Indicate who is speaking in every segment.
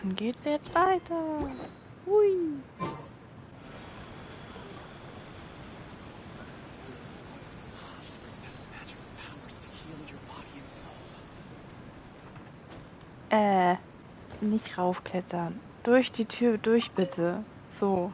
Speaker 1: Dann geht's jetzt weiter. Hui. Nicht raufklettern. Durch die Tür durch, bitte. So.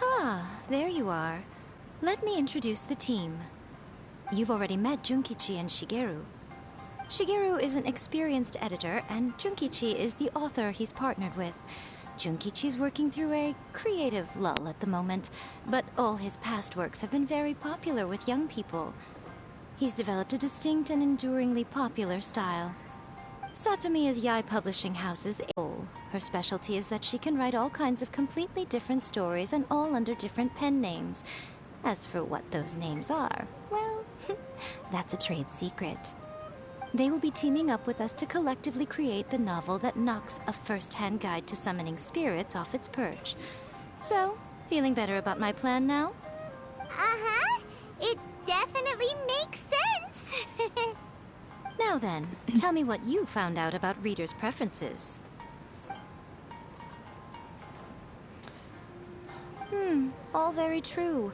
Speaker 2: Ah, there you are. Let me introduce the team. You've already met Junkichi and Shigeru. Shigeru is an experienced editor, and Junkichi is the author he's partnered with. Junkichi's working through a creative lull at the moment, but all his past works have been very popular with young people. He's developed a distinct and enduringly popular style. Satomi is Yae Publishing House's goal. Her specialty is that she can write all kinds of completely different stories and all under different pen names. As for what those names are, well, that's a trade secret. They will be teaming up with us to collectively create the novel that knocks a first-hand guide to summoning spirits off its perch. So, feeling better about my plan now?
Speaker 3: Uh-huh. It definitely makes sense.
Speaker 2: Now then, tell me what you found out about readers' preferences. All very true.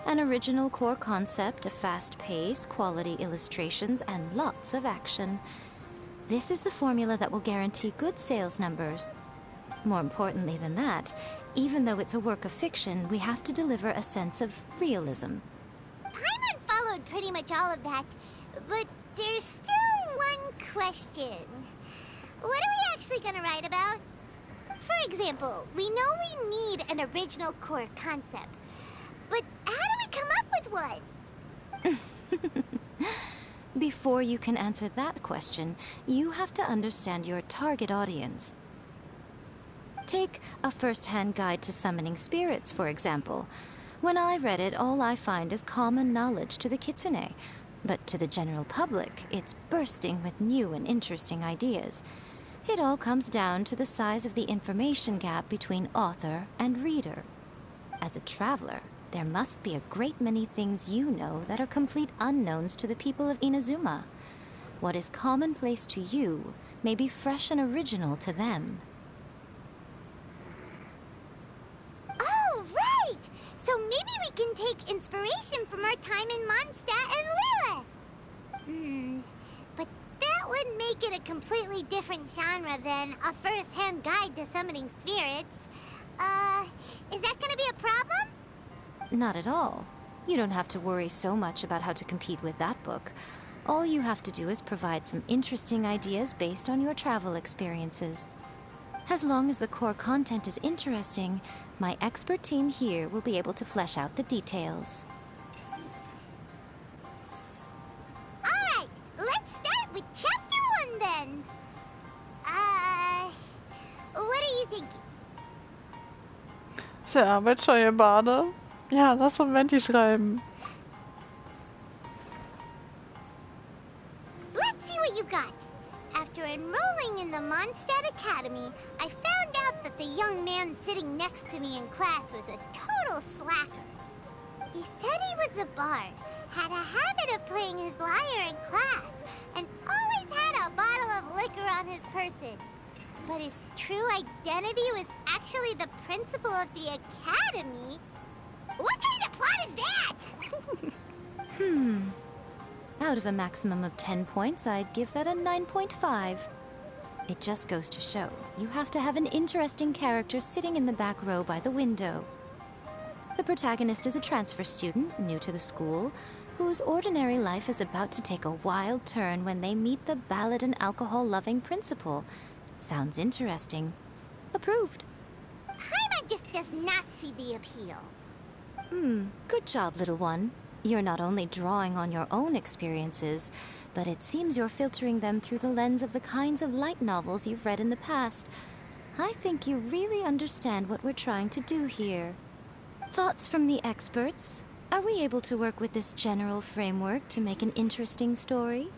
Speaker 2: An original core concept, a fast pace, quality illustrations, and lots of action. This is the formula that will guarantee good sales numbers. More importantly than that, even though it's a work of fiction, we have to deliver a sense of realism.
Speaker 3: Paimon followed pretty much all of that, but there's still one question. What are we actually gonna write about? For example, we know we need an original core concept, but how do we come up with one?
Speaker 2: Before you can answer that question, you have to understand your target audience. Take a first-hand guide to summoning spirits, for example. When I read it, all I find is common knowledge to the kitsune. But to the general public, it's bursting with new and interesting ideas. It all comes down to the size of the information gap between author and reader. As a traveler, there must be a great many things you know that are complete unknowns to the people of Inazuma. What is commonplace to you may be fresh and original to them.
Speaker 3: Oh, right! So maybe we can take inspiration from our time in Mondstadt and Lille. But that would make it a completely different genre than a first-hand guide to summoning spirits. Is that gonna be a problem?
Speaker 2: Not at all. You don't have to worry so much about how to compete with that book. All you have to do is provide some interesting ideas based on your travel experiences. As long as the core content is interesting, my expert team here will be able to flesh out the details.
Speaker 3: Alright, let's start with Chapter 1 then. What are you thinking?
Speaker 1: Sehr arbeitsscheue Bade. Ja, lass mal Menti schreiben.
Speaker 3: Let's see what you've got. After enrolling in the Mondstadt Academy, I found out that the young man sitting next to me in class was a total slacker. He said he was a bard, had a habit of playing his lyre in class, and always had a bottle of liquor on his person. But his true identity was actually the principal of the academy? What kind of plot is that?
Speaker 2: Out of a maximum of 10 points, I'd give that a 9.5. It just goes to show, you have to have an interesting character sitting in the back row by the window. The protagonist is a transfer student, new to the school, whose ordinary life is about to take a wild turn when they meet the ballad and alcohol-loving principal. Sounds interesting. Approved.
Speaker 3: Paimon just does not see the appeal.
Speaker 2: Good job, little one. You're not only drawing on your own experiences, but it seems you're filtering them through the lens of the kinds of light novels you've read in the past. I think you really understand what we're trying to do here. Thoughts from the experts? Are we able to work with this general framework to make an interesting story?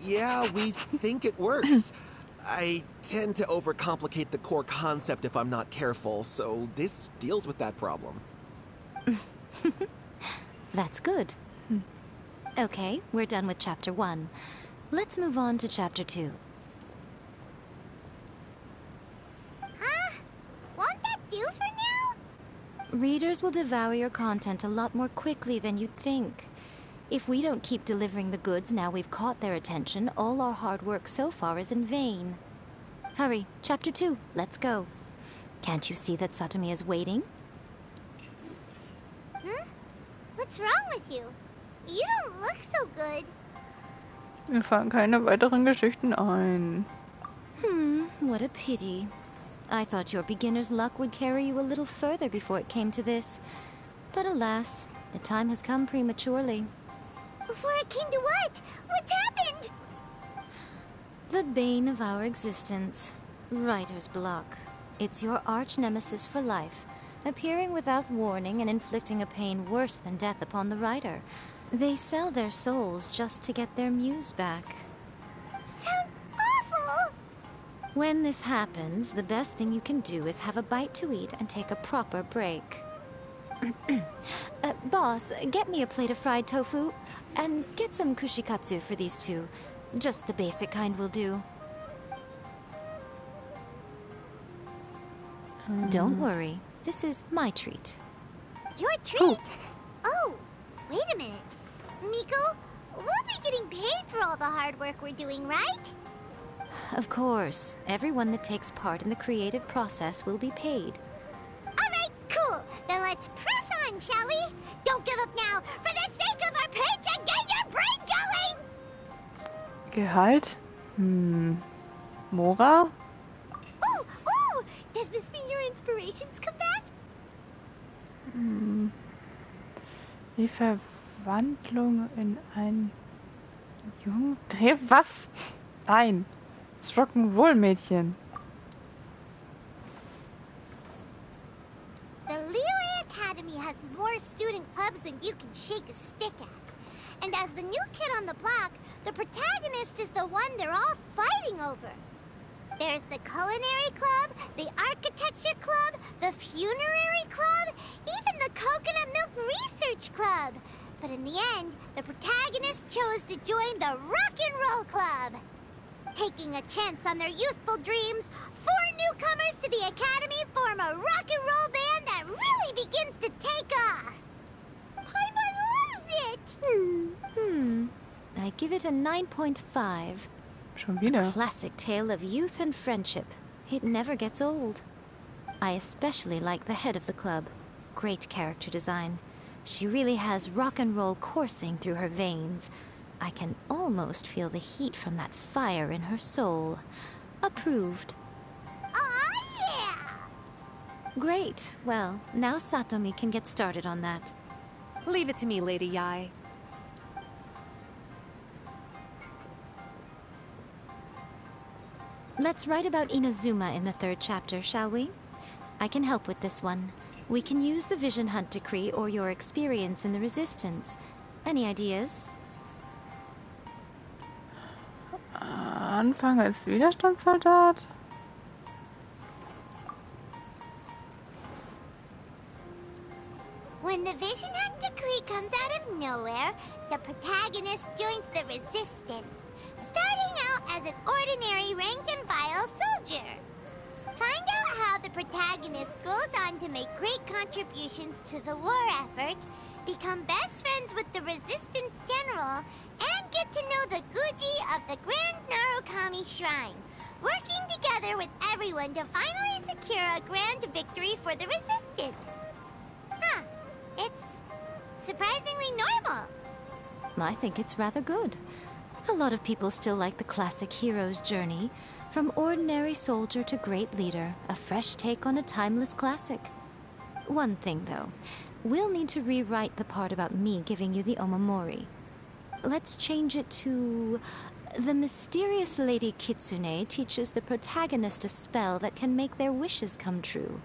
Speaker 4: Yeah, we think it works. I tend to overcomplicate the core concept if I'm not careful, so this deals with that problem.
Speaker 2: That's good. Okay, we're done with Chapter 1. Let's move on to Chapter 2.
Speaker 3: Huh? Won't that do for now?
Speaker 2: Readers will devour your content a lot more quickly than you'd think. If we don't keep delivering the goods now we've caught their attention, all our hard work so far is in vain. Hurry, Chapter 2, let's go. Can't you see that Satomi is waiting?
Speaker 3: Huh? What's wrong with you? You don't look so good.
Speaker 1: Mir fallen keine weiteren Geschichten ein.
Speaker 2: What a pity. I thought your beginner's luck would carry you a little further before it came to this. But alas, the time has come prematurely.
Speaker 3: Before it came to what? What's happened?
Speaker 2: The bane of our existence. Writer's block. It's your arch-nemesis for life, appearing without warning and inflicting a pain worse than death upon the writer. They sell their souls just to get their muse back.
Speaker 3: Sounds awful!
Speaker 2: When this happens, the best thing you can do is have a bite to eat and take a proper break. Boss, get me a plate of fried tofu, and get some kushikatsu for these two. Just the basic kind will do. Don't worry, this is my treat.
Speaker 3: Your treat? Oh, wait a minute. Miko, we'll be getting paid for all the hard work we're doing, right?
Speaker 2: Of course, everyone that takes part in the creative process will be paid.
Speaker 3: Alright, cool. Then let's press on, shall we? Don't give up now. For the sake of our paycheck, get your brain going!
Speaker 1: Gehalt? Mora?
Speaker 3: Oh! Does this mean your inspirations come back?
Speaker 1: Die Verwandlung in ein Jungen... Was? Nein. Das Rock'n'Roll-Mädchen.
Speaker 3: The Liyue Academy has more student clubs than you can shake a stick at. And as the new kid on the block, the protagonist is the one they're all fighting over. There's the Culinary Club, the Architecture Club, the Funerary Club, even the Coconut Milk Research Club. But in the end, the protagonist chose to join the Rock and Roll Club. Taking a chance on their youthful dreams, 4 newcomers to the Academy form a rock and roll band that really begins to take off. Paimon loves it!
Speaker 2: I give it a 9.5.
Speaker 1: Schon wieder.
Speaker 2: Classic tale of youth and friendship. It never gets old. I especially like the head of the club. Great character design. She really has rock and roll coursing through her veins. I can almost feel the heat from that fire in her soul. Approved.
Speaker 3: Aw, yeah!
Speaker 2: Great. Well, now Satomi can get started on that.
Speaker 5: Leave it to me, Lady Yai.
Speaker 2: Let's write about Inazuma in the 3rd chapter, shall we? I can help with this one. We can use the Vision Hunt Decree or your experience in the Resistance. Any ideas?
Speaker 1: Anfang als Widerstandssoldat?
Speaker 3: When the Vision Hunt Decree comes out of nowhere, the protagonist joins the Resistance, starting out as an ordinary rank-and-file soldier. Find out how the protagonist goes on to make great contributions to the war effort, become best friends with the Resistance General, and get to know the Guji of the Grand Narukami Shrine, working together with everyone to finally secure a grand victory for the Resistance. Huh. It's surprisingly normal.
Speaker 2: I think it's rather good. A lot of people still like the classic hero's journey. From ordinary soldier to great leader, a fresh take on a timeless classic. One thing, though. We'll need to rewrite the part about me giving you the omamori. Let's change it to... The mysterious Lady Kitsune teaches the protagonist a spell that can make their wishes come true.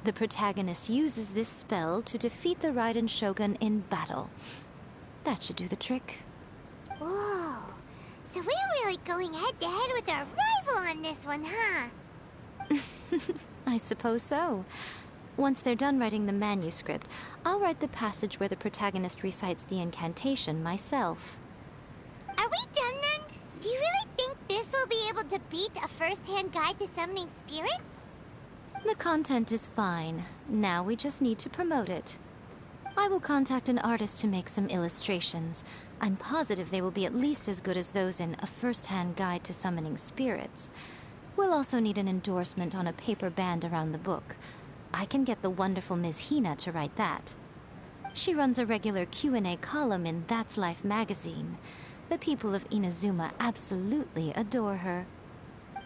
Speaker 2: The protagonist uses this spell to defeat the Raiden Shogun in battle. That should do the trick.
Speaker 3: Whoa. So we're really going head-to-head with our rival on this one, huh?
Speaker 2: I suppose so. Once they're done writing the manuscript, I'll write the passage where the protagonist recites the incantation myself.
Speaker 3: Are we done then? Do you really think this will be able to beat a first-hand guide to summoning spirits?
Speaker 2: The content is fine. Now we just need to promote it. I will contact an artist to make some illustrations. I'm positive they will be at least as good as those in A First-Hand Guide to Summoning Spirits. We'll also need an endorsement on a paper band around the book. I can get the wonderful Ms. Hina to write that. She runs a regular Q&A column in That's Life magazine. The people of Inazuma absolutely adore her.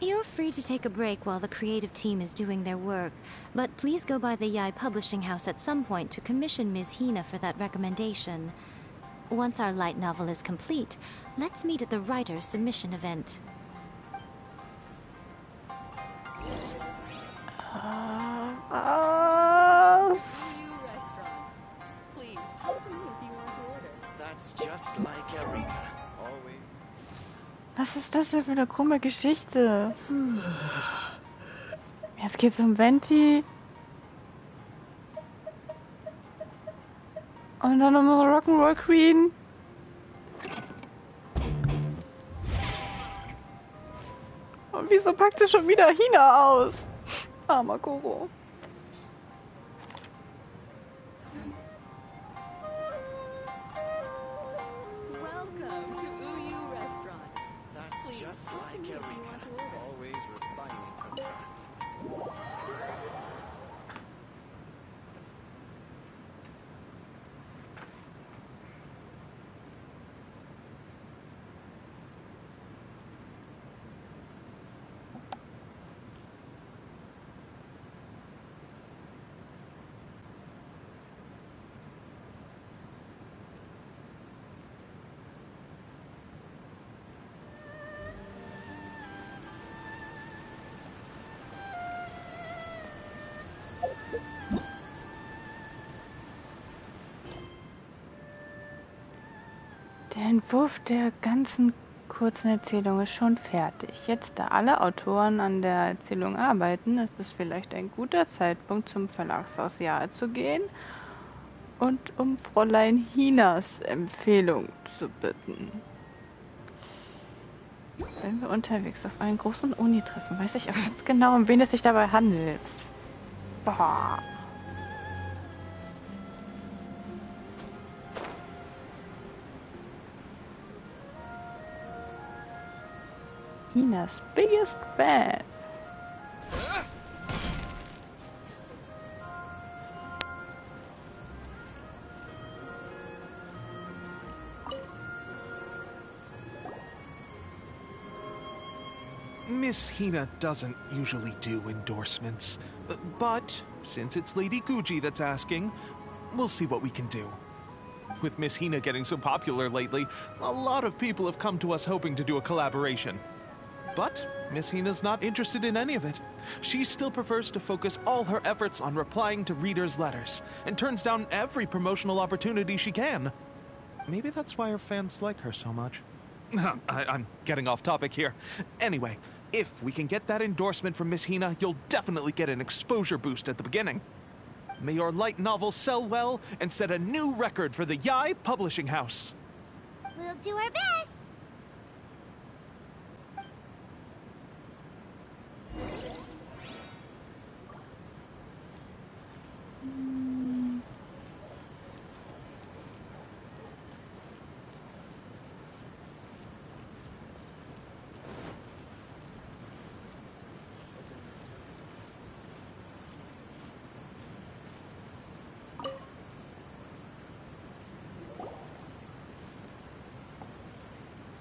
Speaker 2: You're free to take a break while the creative team is doing their work, but please go by the Yai Publishing House at some point to commission Ms. Hina for that recommendation. Once our light novel is complete, let's meet at the writer's submission event.
Speaker 6: Restaurant. Please talk to me if you want to order.
Speaker 4: That's just like Eureka. Always.
Speaker 1: Was ist das denn für eine krumme Geschichte? Jetzt geht's um Venti. Und dann um Rock'n'Roll Queen. Und wieso packt sie schon wieder Hina aus? Armer Koro.
Speaker 6: Welcome to Uyu Restaurant.
Speaker 4: That's
Speaker 6: Please
Speaker 4: just
Speaker 6: talk to
Speaker 4: like
Speaker 6: me if you
Speaker 4: Eureka.
Speaker 6: want to order.
Speaker 4: Always refining her craft.
Speaker 1: Der Entwurf der ganzen kurzen Erzählung ist schon fertig. Jetzt, da alle Autoren an der Erzählung arbeiten, ist es vielleicht ein guter Zeitpunkt, zum Verlagshaus Jahr zu gehen und um Fräulein Hinas Empfehlung zu bitten. Wenn wir unterwegs auf einen großen Uni treffen, weiß ich auch ganz genau, um wen es sich dabei handelt. Boah. Hinas biggest fan.
Speaker 7: Miss Hina doesn't usually do endorsements, but since it's Lady Guji that's asking, we'll see what we can do. With Miss Hina getting so popular lately, a lot of people have come to us hoping to do a collaboration. But Miss Hina's not interested in any of it. She still prefers to focus all her efforts on replying to readers' letters, and turns down every promotional opportunity she can. Maybe that's why her fans like her so much. I'm getting off topic here. Anyway, if we can get that endorsement from Miss Hina, you'll definitely get an exposure boost at the beginning. May your light novel sell well and set a new record for the Yai Publishing House.
Speaker 3: We'll do our best.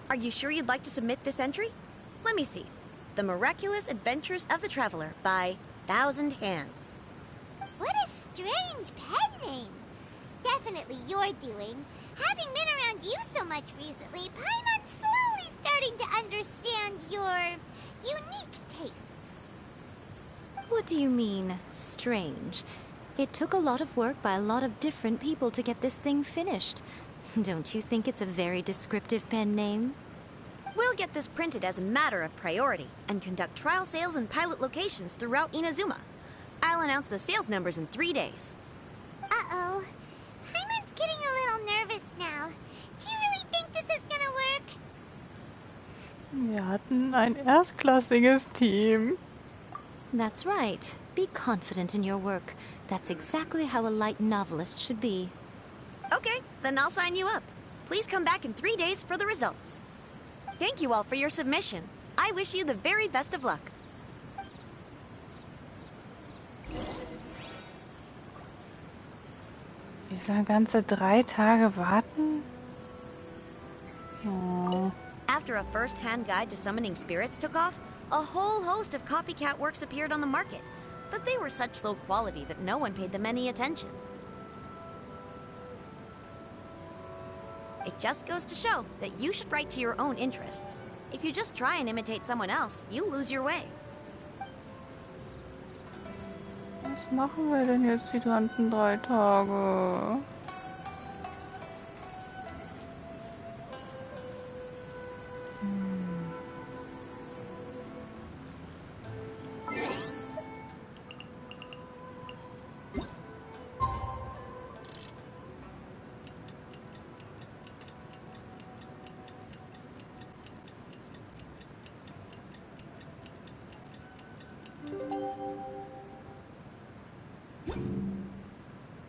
Speaker 8: Are you sure you'd like to submit this entry? Let me see. The Miraculous Adventures of the Traveler by Thousand Hands.
Speaker 3: What a strange pen name. Definitely your doing. Having been around you so much recently, Paimon's slowly starting to understand your unique tastes.
Speaker 2: What do you mean, strange? It took a lot of work by a lot of different people to get this thing finished. Don't you think it's a very descriptive pen name?
Speaker 8: We'll get this printed as a matter of priority and conduct trial sales in pilot locations throughout Inazuma. I'll announce the sales numbers in 3 days.
Speaker 3: Uh-oh. Hyman's getting a little nervous now. Do you really think this is gonna work?
Speaker 1: Wir hatten ein erstklassiges Team.
Speaker 2: That's right. Be confident in your work. That's exactly how a light novelist should be.
Speaker 8: Okay, then I'll sign you up. Please come back in 3 days for the results. Thank you all for your submission. I wish you the very best of luck.
Speaker 1: Dieser ganze 3 Tage warten? Oh.
Speaker 8: After a first-hand guide to summoning spirits took off, a whole host of copycat works appeared on the market. But they were such low quality that no one paid them any attention. It just goes to show that you should write to your own interests. If you just try and imitate someone else, you lose your way.
Speaker 1: Was machen wir denn jetzt die ganzen 3 Tage?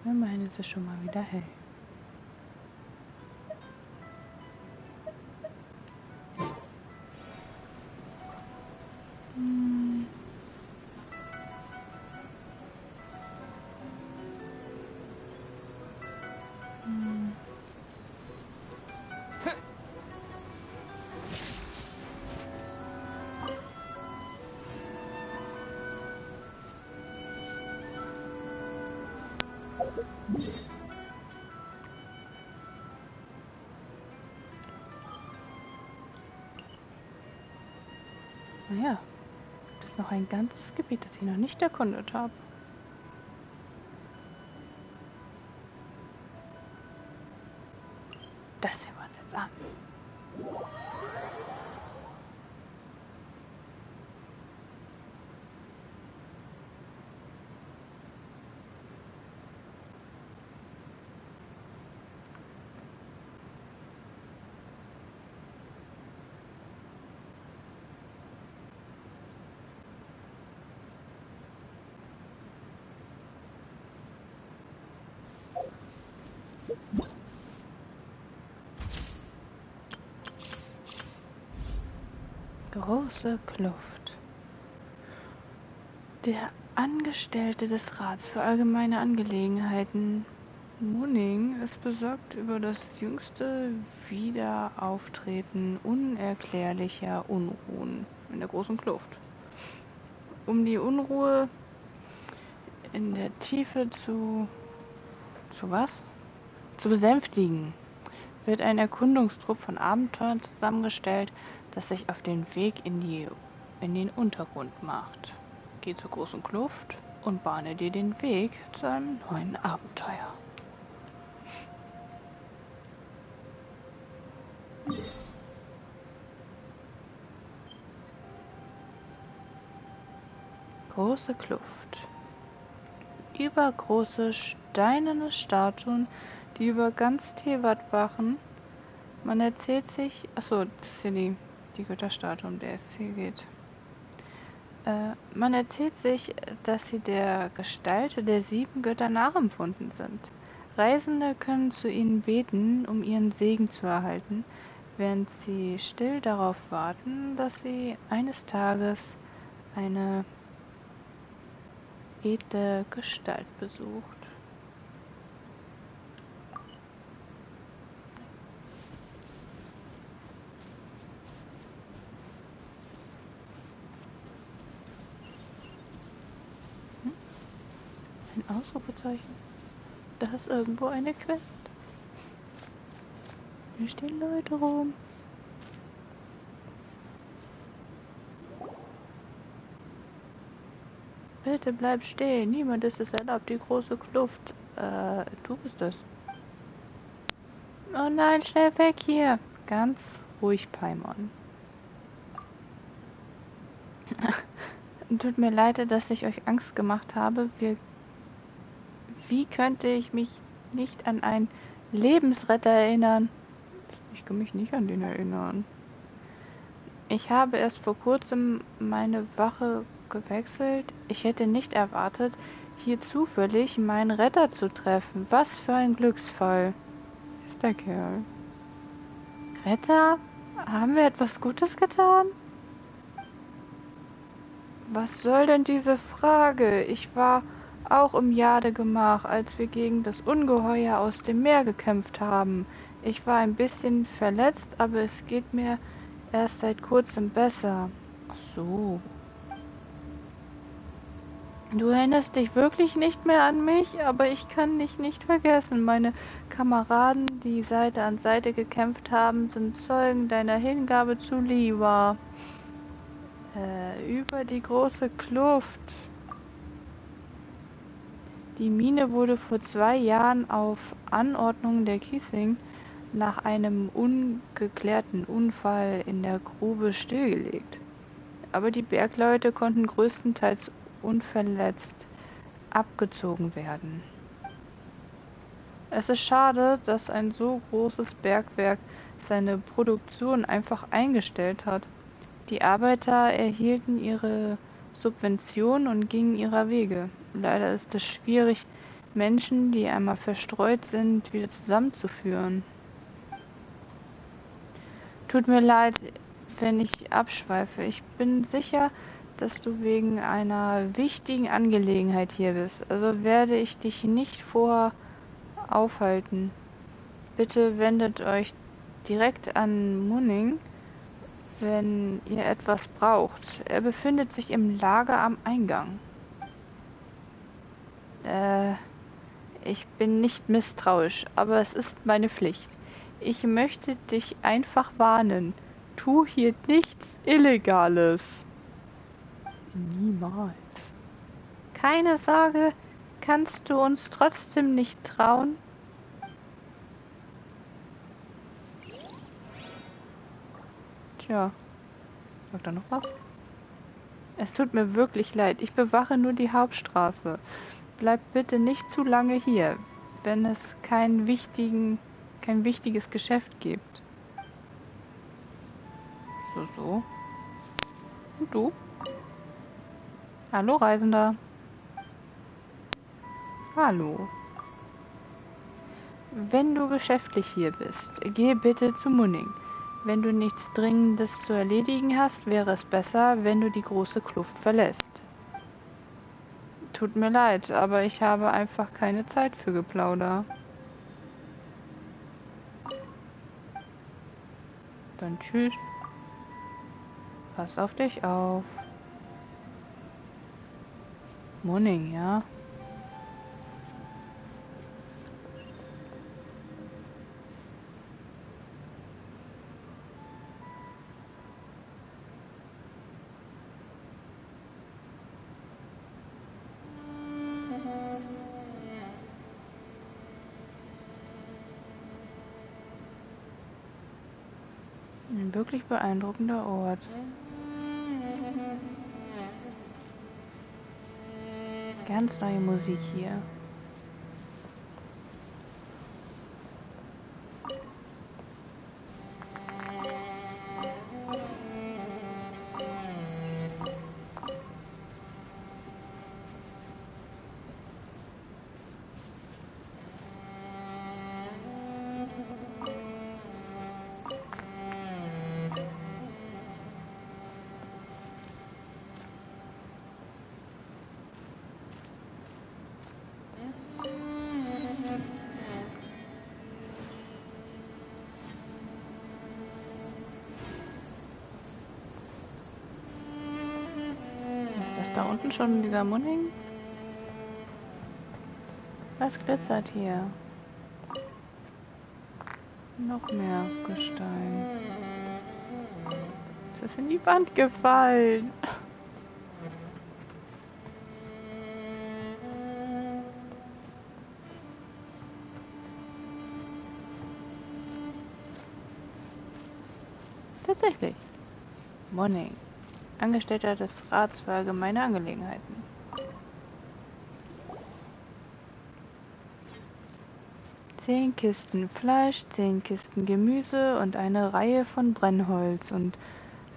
Speaker 1: Immerhin ist es schon mal wieder hell. Naja, das ist noch ein ganzes Gebiet, das ich noch nicht erkundet habe. Das sehen wir uns jetzt an. Große Kluft. Der Angestellte des Rats für allgemeine Angelegenheiten, Munning, ist besorgt über das jüngste Wiederauftreten unerklärlicher Unruhen in der großen Kluft. Um die Unruhe in der Tiefe zu besänftigen, wird ein Erkundungstrupp von Abenteuern zusammengestellt, das sich auf den Weg in den Untergrund macht. Geh zur großen Kluft und bahne dir den Weg zu einem neuen Abenteuer. Große Kluft. Übergroße steinerne Statuen, die über ganz Tevat wachen. Man erzählt sich... Achso, das ist hier die Götterstatue, um der es hier geht. Man erzählt sich, dass sie der Gestalt der 7 Götter nachempfunden sind. Reisende können zu ihnen beten, um ihren Segen zu erhalten, während sie still darauf warten, dass sie eines Tages eine edle Gestalt besucht. Ein Ausrufezeichen. Da ist irgendwo eine Quest. Hier stehen Leute rum. Bitte bleib stehen. Niemand ist es erlaubt, die große Kluft. Du bist es. Oh nein, schnell weg hier. Ganz ruhig, Paimon. Tut mir leid, dass ich euch Angst gemacht habe. Wie könnte ich mich nicht an einen Lebensretter erinnern? Ich kann mich nicht an den erinnern. Ich habe erst vor kurzem meine Wache gewechselt. Ich hätte nicht erwartet, hier zufällig meinen Retter zu treffen. Was für ein Glücksfall. Ist der Kerl. Retter? Haben wir etwas Gutes getan? Was soll denn diese Frage? Ich war auch im Jadegemach, als wir gegen das Ungeheuer aus dem Meer gekämpft haben. Ich war ein bisschen verletzt, aber es geht mir erst seit kurzem besser. Ach so. Du erinnerst dich wirklich nicht mehr an mich, aber ich kann dich nicht vergessen. Meine Kameraden, die Seite an Seite gekämpft haben, sind Zeugen deiner Hingabe zu Liwa. Über die große Kluft. Die Mine wurde vor 2 Jahren auf Anordnung der Kissing nach einem ungeklärten Unfall in der Grube stillgelegt. Aber die Bergleute konnten größtenteils unverletzt abgezogen werden. Es ist schade, dass ein so großes Bergwerk seine Produktion einfach eingestellt hat. Die Arbeiter erhielten ihre Subventionen und gingen ihrer Wege. Leider ist es schwierig, Menschen, die einmal verstreut sind, wieder zusammenzuführen. Tut mir leid, wenn ich abschweife. Ich bin sicher, dass du wegen einer wichtigen Angelegenheit hier bist. Also werde ich dich nicht vorher aufhalten. Bitte wendet euch direkt an Munning, wenn ihr etwas braucht. Er befindet sich im Lager am Eingang. Ich bin nicht misstrauisch, aber es ist meine Pflicht. Ich möchte dich einfach warnen. Tu hier nichts Illegales. Niemals. Keine Sorge, kannst du uns trotzdem nicht trauen? Tja, sagt da noch was? Es tut mir wirklich leid, ich bewache nur die Hauptstraße. Bleib bitte nicht zu lange hier, wenn es kein wichtiges Geschäft gibt. So. Und du? Hallo, Reisender. Hallo. Wenn du geschäftlich hier bist, geh bitte zu Munning. Wenn du nichts Dringendes zu erledigen hast, wäre es besser, wenn du die große Kluft verlässt. Tut mir leid, aber ich habe einfach keine Zeit für Geplauder. Dann tschüss. Pass auf dich auf. Munning, ja? Ein wirklich beeindruckender Ort. Ganz neue Musik hier. Da unten schon dieser Munning? Was glitzert hier? Noch mehr Gestein. Es ist in die Wand gefallen. Tatsächlich. Morning. Angestellter des Rats für allgemeine Angelegenheiten. Zehn Kisten Fleisch, 10 Kisten Gemüse und eine Reihe von Brennholz und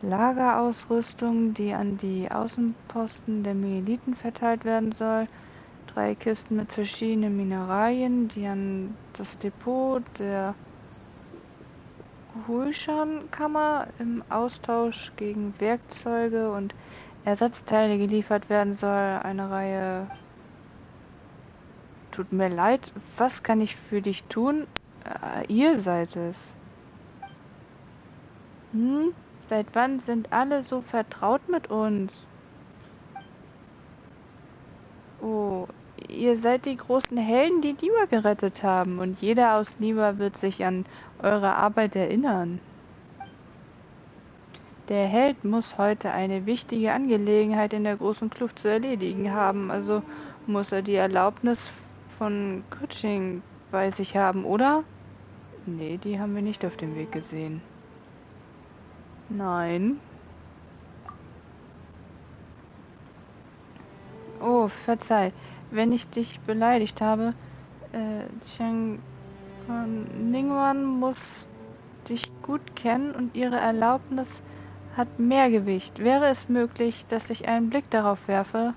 Speaker 1: Lagerausrüstung, die an die Außenposten der Meliten verteilt werden soll. 3 Kisten mit verschiedenen Mineralien, die an das Depot der Hulschan-Kammer im Austausch gegen Werkzeuge und Ersatzteile geliefert werden soll. Eine Reihe... Tut mir leid, was kann ich für dich tun? Ihr seid es. Hm? Seit wann sind alle so vertraut mit uns? Oh, ihr seid die großen Helden, die Liwa gerettet haben. Und jeder aus Liwa wird sich an eure Arbeit erinnern. Der Held muss heute eine wichtige Angelegenheit in der großen Kluft zu erledigen haben. Also muss er die Erlaubnis von Kuching bei sich haben, oder? Nee, die haben wir nicht auf dem Weg gesehen. Nein. Oh, verzeih, wenn ich dich beleidigt habe. Chang Ningwan muss dich gut kennen und ihre Erlaubnis hat mehr Gewicht. Wäre es möglich, dass ich einen Blick darauf werfe?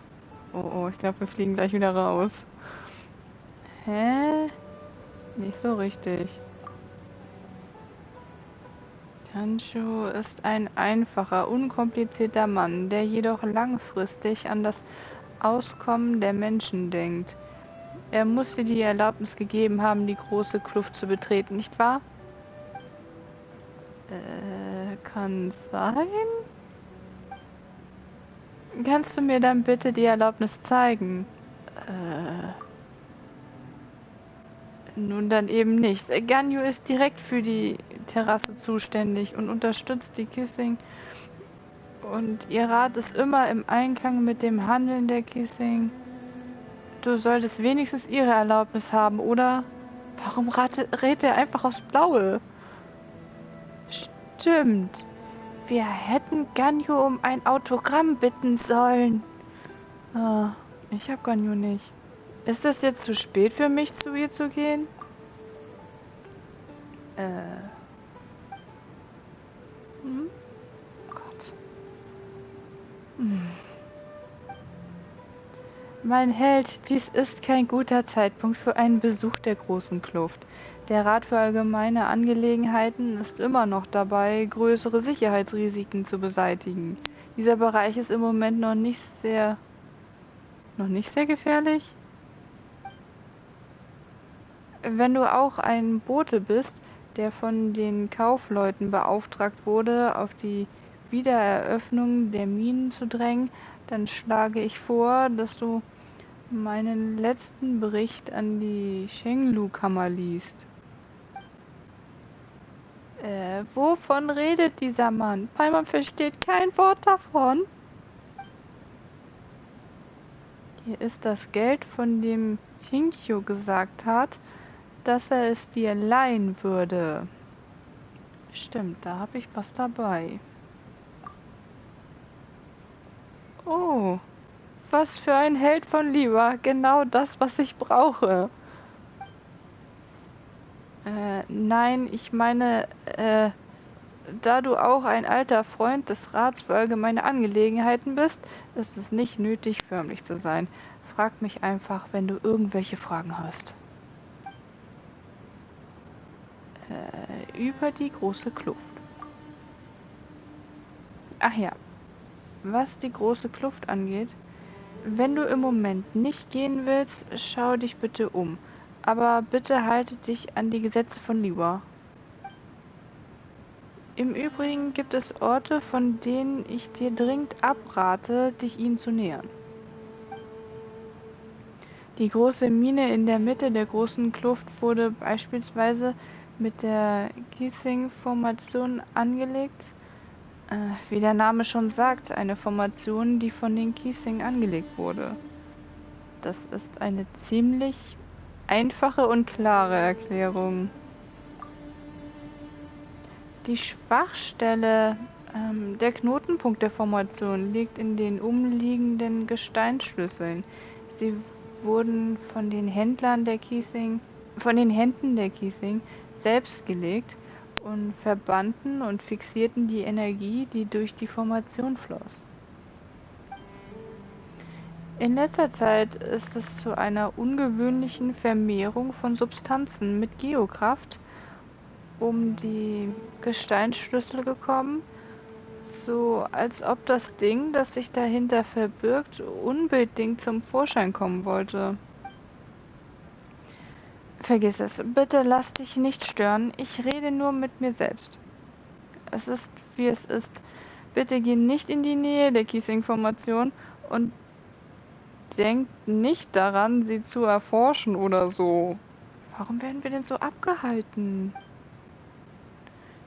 Speaker 1: Oh, ich glaube, wir fliegen gleich wieder raus. Hä? Nicht so richtig. Kancho ist ein einfacher, unkomplizierter Mann, der jedoch langfristig an das Auskommen der Menschen denkt. Er muss dir die Erlaubnis gegeben haben, die große Kluft zu betreten, nicht wahr? Kann sein. Kannst du mir dann bitte die Erlaubnis zeigen? Nun dann eben nicht. Ganyu ist direkt für die Terrasse zuständig und unterstützt die Kissing. Und ihr Rat ist immer im Einklang mit dem Handeln der Kissing. Du solltest wenigstens ihre Erlaubnis haben, oder? Warum rät er einfach aufs Blaue? Stimmt. Wir hätten Ganyu um ein Autogramm bitten sollen. Ah, ich hab Ganyu nicht. Ist es jetzt zu spät für mich, zu ihr zu gehen? Gott. Mein Held, dies ist kein guter Zeitpunkt für einen Besuch der großen Kluft. Der Rat für allgemeine Angelegenheiten ist immer noch dabei, größere Sicherheitsrisiken zu beseitigen. Dieser Bereich ist im Moment noch nicht sehr gefährlich. Wenn du auch ein Bote bist, der von den Kaufleuten beauftragt wurde, auf die Wiedereröffnung der Minen zu drängen, dann schlage ich vor, dass du meinen letzten Bericht an die Shenglu-Kammer liest. Wovon redet dieser Mann? Paimon versteht kein Wort davon. Hier ist das Geld, von dem Xingqiu gesagt hat, dass er es dir leihen würde. Stimmt, da habe ich was dabei. Oh, was für ein Held von Liwa. Genau das, was ich brauche. Nein, ich meine, da du auch ein alter Freund des Rats für allgemeine Angelegenheiten bist, ist es nicht nötig, förmlich zu sein. Frag mich einfach, wenn du irgendwelche Fragen hast. Über die große Kluft. Ach ja, was die große Kluft angeht, wenn du im Moment nicht gehen willst, schau dich bitte um. Aber bitte halte dich an die Gesetze von Liwa. Im Übrigen gibt es Orte, von denen ich dir dringend abrate, dich ihnen zu nähern. Die große Mine in der Mitte der großen Kluft wurde beispielsweise mit der Qixing-Formation angelegt. Wie der Name schon sagt, eine Formation, die von den Qixing angelegt wurde. Das ist eine ziemlich einfache und klare Erklärung. Die Schwachstelle, der Knotenpunkt der Formation liegt in den umliegenden Gesteinsschlüsseln. Sie wurden von den Händen der Kiesing selbst gelegt und verbanden und fixierten die Energie, die durch die Formation floss. In letzter Zeit ist es zu einer ungewöhnlichen Vermehrung von Substanzen mit Geokraft um die Gesteinsschlüssel gekommen, so als ob das Ding, das sich dahinter verbirgt, unbedingt zum Vorschein kommen wollte. Vergiss es, bitte lass dich nicht stören, ich rede nur mit mir selbst. Es ist, wie es ist. Bitte geh nicht in die Nähe der Kiesing-Formation und denkt nicht daran, sie zu erforschen oder so. Warum werden wir denn so abgehalten?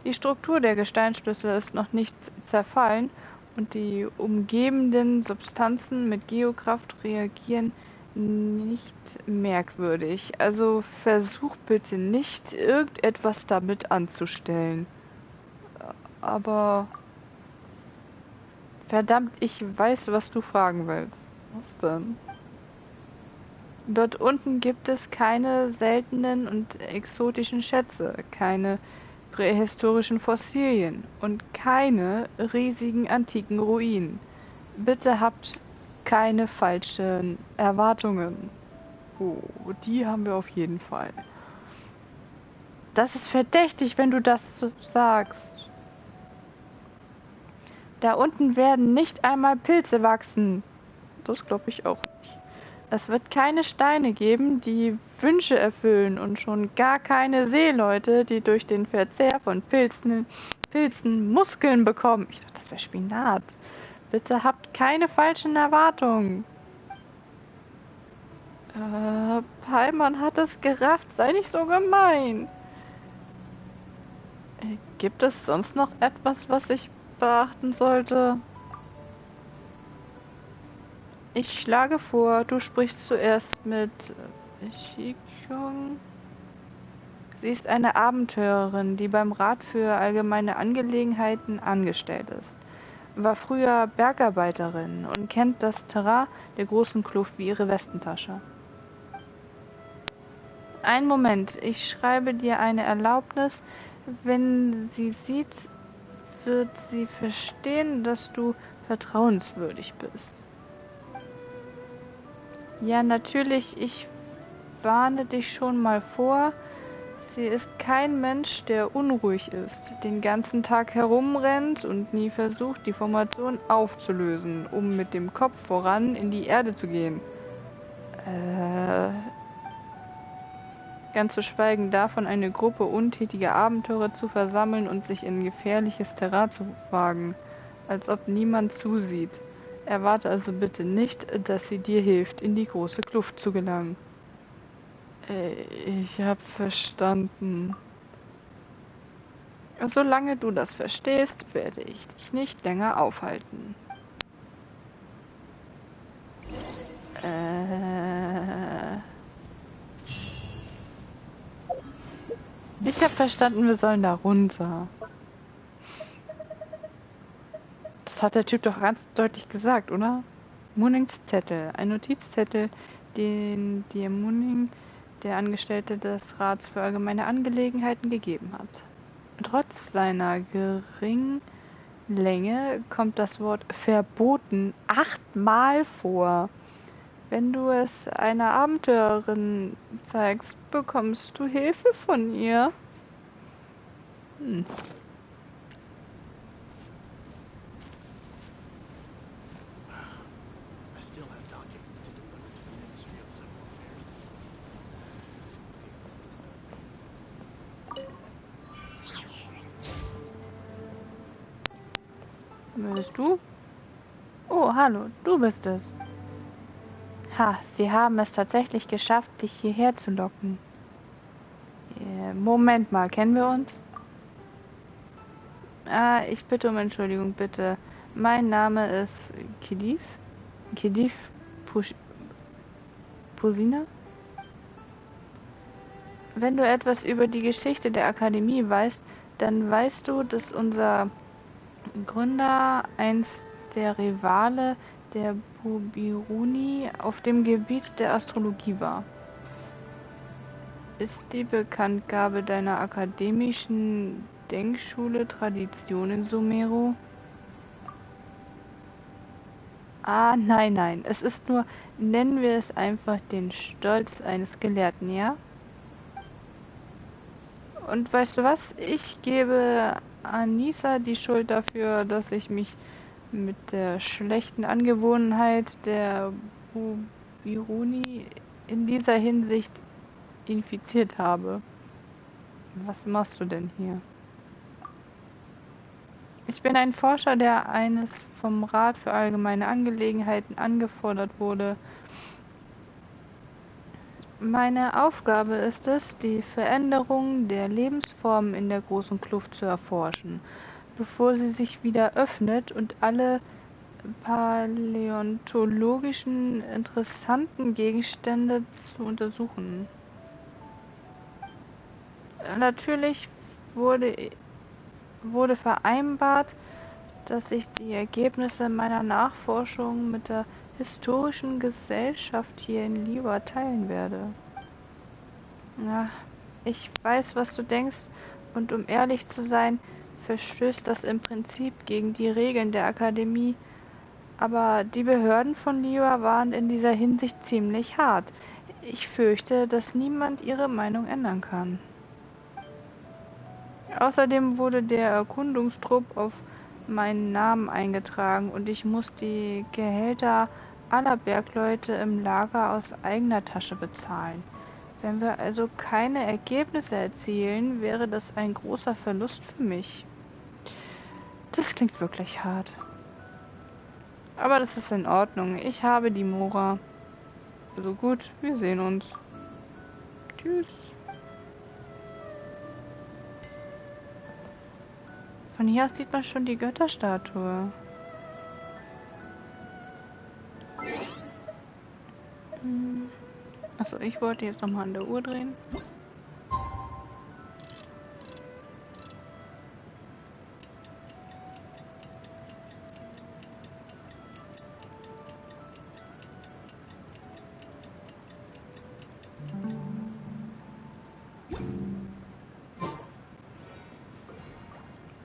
Speaker 1: Die Struktur der Gesteinsschlüssel ist noch nicht zerfallen und die umgebenden Substanzen mit Geokraft reagieren nicht merkwürdig. Also versuch bitte nicht, irgendetwas damit anzustellen. Aber verdammt, ich weiß, was du fragen willst. Was denn? Dort unten gibt es keine seltenen und exotischen Schätze, keine prähistorischen Fossilien und keine riesigen antiken Ruinen. Bitte habt keine falschen Erwartungen. Oh, die haben wir auf jeden Fall. Das ist verdächtig, wenn du das so sagst. Da unten werden nicht einmal Pilze wachsen. Das glaube ich auch nicht. Es wird keine Steine geben, die Wünsche erfüllen und schon gar keine Seeleute, die durch den Verzehr von Pilzen Muskeln bekommen. Ich dachte, das wäre Spinat. Bitte habt keine falschen Erwartungen. Paimon hat es gerafft, sei nicht so gemein. Gibt es sonst noch etwas, was ich beachten sollte? Ich schlage vor, du sprichst zuerst mit Shikyung. Sie ist eine Abenteurerin, die beim Rat für allgemeine Angelegenheiten angestellt ist. War früher Bergarbeiterin und kennt das Terrain der großen Kluft wie ihre Westentasche. Einen Moment, ich schreibe dir eine Erlaubnis. Wenn sie sieht, wird sie verstehen, dass du vertrauenswürdig bist. Ja, natürlich, ich warne dich schon mal vor. Sie ist kein Mensch, der unruhig ist, den ganzen Tag herumrennt und nie versucht, die Formation aufzulösen, um mit dem Kopf voran in die Erde zu gehen. Ganz zu schweigen davon, eine Gruppe untätiger Abenteurer zu versammeln und sich in gefährliches Terrain zu wagen, als ob niemand zusieht. Erwarte also bitte nicht, dass sie dir hilft, in die große Kluft zu gelangen. Ich hab verstanden. Solange du das verstehst, werde ich dich nicht länger aufhalten. Ich habe verstanden, wir sollen da runter. Das hat der Typ doch ganz deutlich gesagt, oder? Munnings Zettel. Ein Notizzettel, den dir Munning, der Angestellte des Rats für allgemeine Angelegenheiten, gegeben hat. Trotz seiner geringen Länge kommt das Wort verboten 8-mal vor. Wenn du es einer Abenteurerin zeigst, bekommst du Hilfe von ihr. Bist du? Oh, hallo, du bist es. Ha, sie haben es tatsächlich geschafft, dich hierher zu locken. Moment mal, kennen wir uns? Ich bitte um Entschuldigung, bitte. Mein Name ist Kedif. Kedif Pusina? Wenn du etwas über die Geschichte der Akademie weißt, dann weißt du, dass unser Gründer einst der Rivale der Bubiruni auf dem Gebiet der Astrologie war. Ist die Bekanntgabe deiner akademischen Denkschule Tradition in Sumeru? Ah, nein. Es ist nur, nennen wir es einfach den Stolz eines Gelehrten, ja? Und weißt du was? Ich gebe Anissa die Schuld dafür, dass ich mich mit der schlechten Angewohnheit der Bubiruni in dieser Hinsicht infiziert habe. Was machst du denn hier? Ich bin ein Forscher, der eines vom Rat für allgemeine Angelegenheiten angefordert wurde. Meine Aufgabe ist es, die Veränderung der Lebensformen in der großen Kluft zu erforschen, bevor sie sich wieder öffnet und alle paläontologischen interessanten Gegenstände zu untersuchen. Natürlich wurde vereinbart, dass ich die Ergebnisse meiner Nachforschung mit der historischen Gesellschaft hier in Liwa teilen werde. Ja, ich weiß, was du denkst, und um ehrlich zu sein, verstößt das im Prinzip gegen die Regeln der Akademie, aber die Behörden von Liwa waren in dieser Hinsicht ziemlich hart. Ich fürchte, dass niemand ihre Meinung ändern kann. Außerdem wurde der Erkundungstrupp auf meinen Namen eingetragen und ich muss die Gehälter aller Bergleute im Lager aus eigener Tasche bezahlen. Wenn wir also keine Ergebnisse erzielen, wäre das ein großer Verlust für mich. Das klingt wirklich hart. Aber das ist in Ordnung. Ich habe die Mora. Also gut, wir sehen uns. Tschüss. Von hier aus sieht man schon die Götterstatue. Achso, ich wollte jetzt nochmal an der Uhr drehen.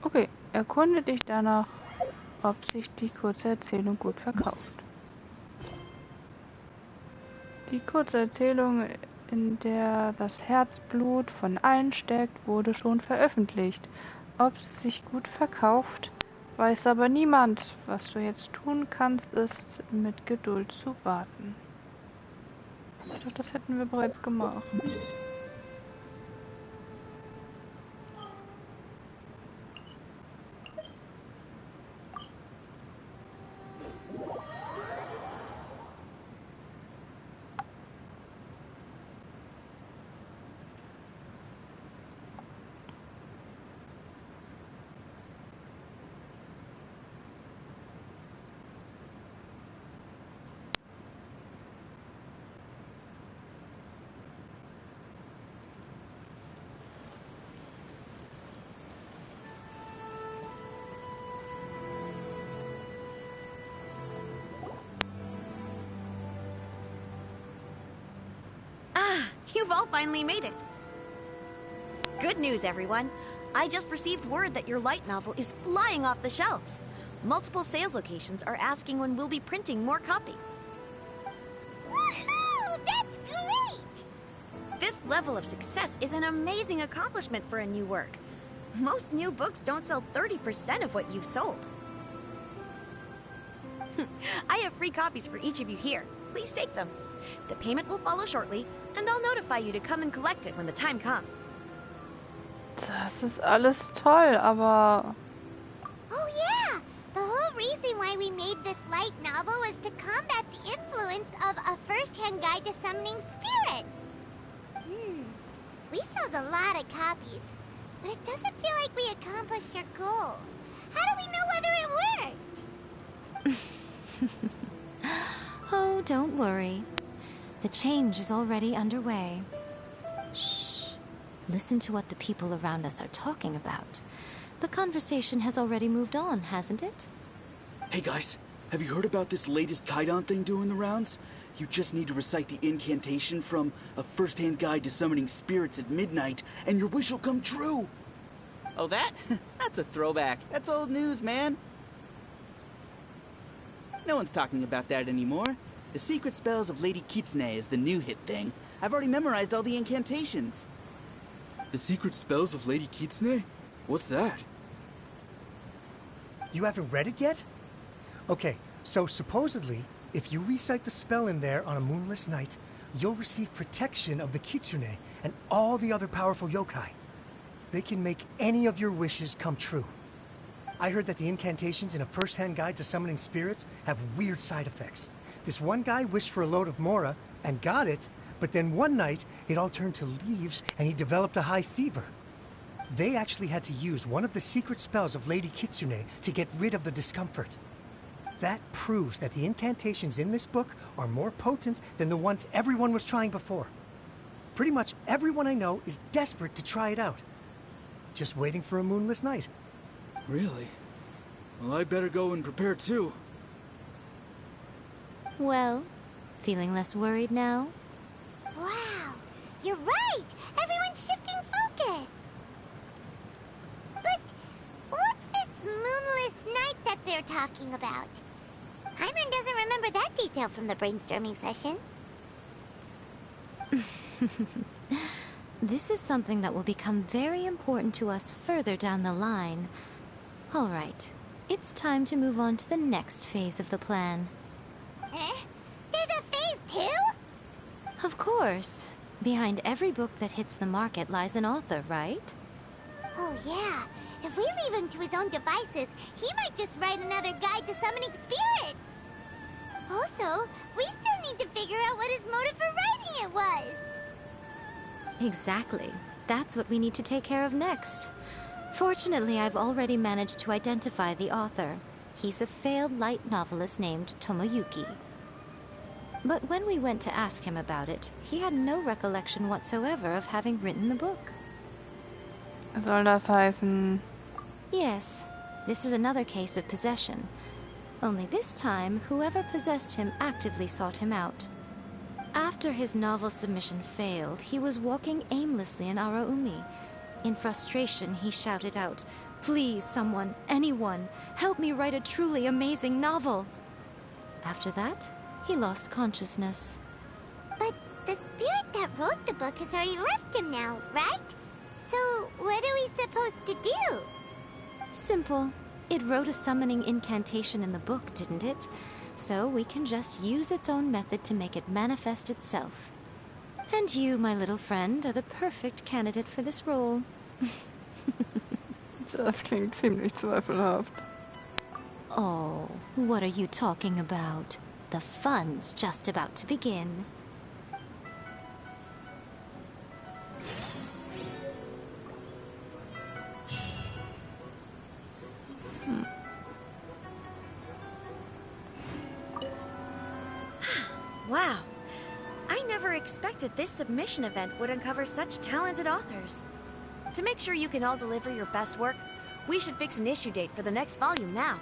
Speaker 1: Okay, erkunde dich danach, ob sich die kurze Erzählung gut verkauft. Die kurze Erzählung, in der das Herzblut von allen steckt, wurde schon veröffentlicht. Ob sie sich gut verkauft, weiß aber niemand. Was du jetzt tun kannst, ist, mit Geduld zu warten. Ich dachte, das hätten wir bereits gemacht.
Speaker 8: You've all finally made it. Good news, everyone. I just received word that your light novel is flying off the shelves. Multiple sales locations are asking when we'll be printing more copies.
Speaker 3: Woohoo! That's great!
Speaker 8: This level of success is an amazing accomplishment for a new work. Most new books don't sell 30% of what you've sold. I have free copies for each of you here. Please take them. The payment will follow shortly, and I'll notify you to come and collect it when the time comes.
Speaker 1: Das ist alles toll, aber...
Speaker 3: Oh yeah! The whole reason why we made this light novel was to combat the influence of a first-hand guide to summoning spirits. We sold a lot of copies, but it doesn't feel like we accomplished our goal. How do we know whether it worked?
Speaker 2: Oh, don't worry. The change is already underway. Shh. Listen to what the people around us are talking about. The conversation has already moved on, hasn't it?
Speaker 9: Hey guys, have you heard about this latest Kaidan thing doing the rounds? You just need to recite the incantation from A First-Hand Guide to Summoning Spirits at midnight, and your wish will come true!
Speaker 10: Oh, that? That's a throwback. That's old news, man. No one's talking about that anymore. The Secret Spells of Lady Kitsune is the new hit thing. I've already memorized all the incantations.
Speaker 9: The Secret Spells of Lady Kitsune? What's that?
Speaker 11: You haven't read it yet? Okay, so supposedly, if you recite the spell in there on a moonless night, you'll receive protection of the Kitsune and all the other powerful yokai. They can make any of your wishes come true. I heard that the incantations in A First-Hand Guide to Summoning Spirits have weird side effects. This one guy wished for a load of mora and got it, but then one night it all turned to leaves and he developed a high fever. They actually had to use one of the secret spells of Lady Kitsune to get rid of the discomfort. That proves that the incantations in this book are more potent than the ones everyone was trying before. Pretty much everyone I know is desperate to try it out. Just waiting for a moonless night.
Speaker 9: Really? Well, I better go and prepare too.
Speaker 2: Well, feeling less worried now?
Speaker 3: Wow, you're right! Everyone's shifting focus! But what's this moonless night that they're talking about? Hyman doesn't remember that detail from the brainstorming session.
Speaker 2: This is something that will become very important to us further down the line. All right, it's time to move on to the next phase of the plan.
Speaker 3: Eh? There's a phase 2?
Speaker 2: Of course. Behind every book that hits the market lies an author, right?
Speaker 3: Oh yeah, if we leave him to his own devices, he might just write another guide to summoning spirits. Also, we still need to figure out what his motive for writing it was.
Speaker 2: Exactly. That's what we need to take care of next. Fortunately, I've already managed to identify the author. He's a failed light novelist named Tomoyuki. But when we went to ask him about it, he had no recollection whatsoever of having written the book.
Speaker 1: Soll das heißen?
Speaker 2: Yes, this is another case of possession. Only this time, whoever possessed him actively sought him out. After his novel submission failed, he was walking aimlessly in Araumi. In frustration, he shouted out, "Please, someone, anyone, help me write a truly amazing novel!" After that, he lost consciousness.
Speaker 3: But the spirit that wrote the book has already left him now, right? So what are we supposed to do?
Speaker 2: Simple. It wrote a summoning incantation in the book, didn't it? So we can just use its own method to make it manifest itself. And you, my little friend, are the perfect candidate for this role.
Speaker 1: Das klingt ziemlich zweifelhaft.
Speaker 2: Oh, what are you talking about? The fun's just about to begin.
Speaker 8: Wow. I never expected this submission event would uncover such talented authors. To make sure you can all deliver your best work, we should fix an issue date for the next volume now.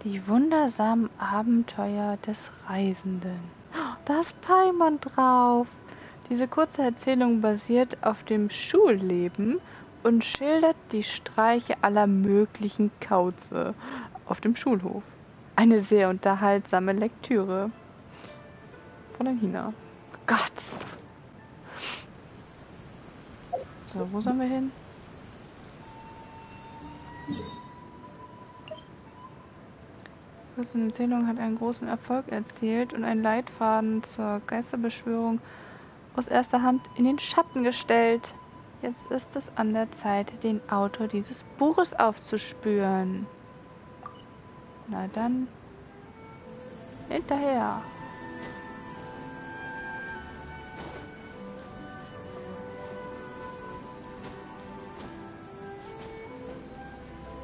Speaker 1: Die wundersamen Abenteuer des Reisenden. Da ist Paimon drauf. Diese kurze Erzählung basiert auf dem Schulleben und schildert die Streiche aller möglichen Kauze auf dem Schulhof. Eine sehr unterhaltsame Lektüre. Von der Hina. Gott. So, wo sollen wir hin? Die Erzählung hat einen großen Erfolg erzielt und einen Leitfaden zur Geisterbeschwörung aus erster Hand in den Schatten gestellt. Jetzt ist es an der Zeit, den Autor dieses Buches aufzuspüren. Na dann, hinterher.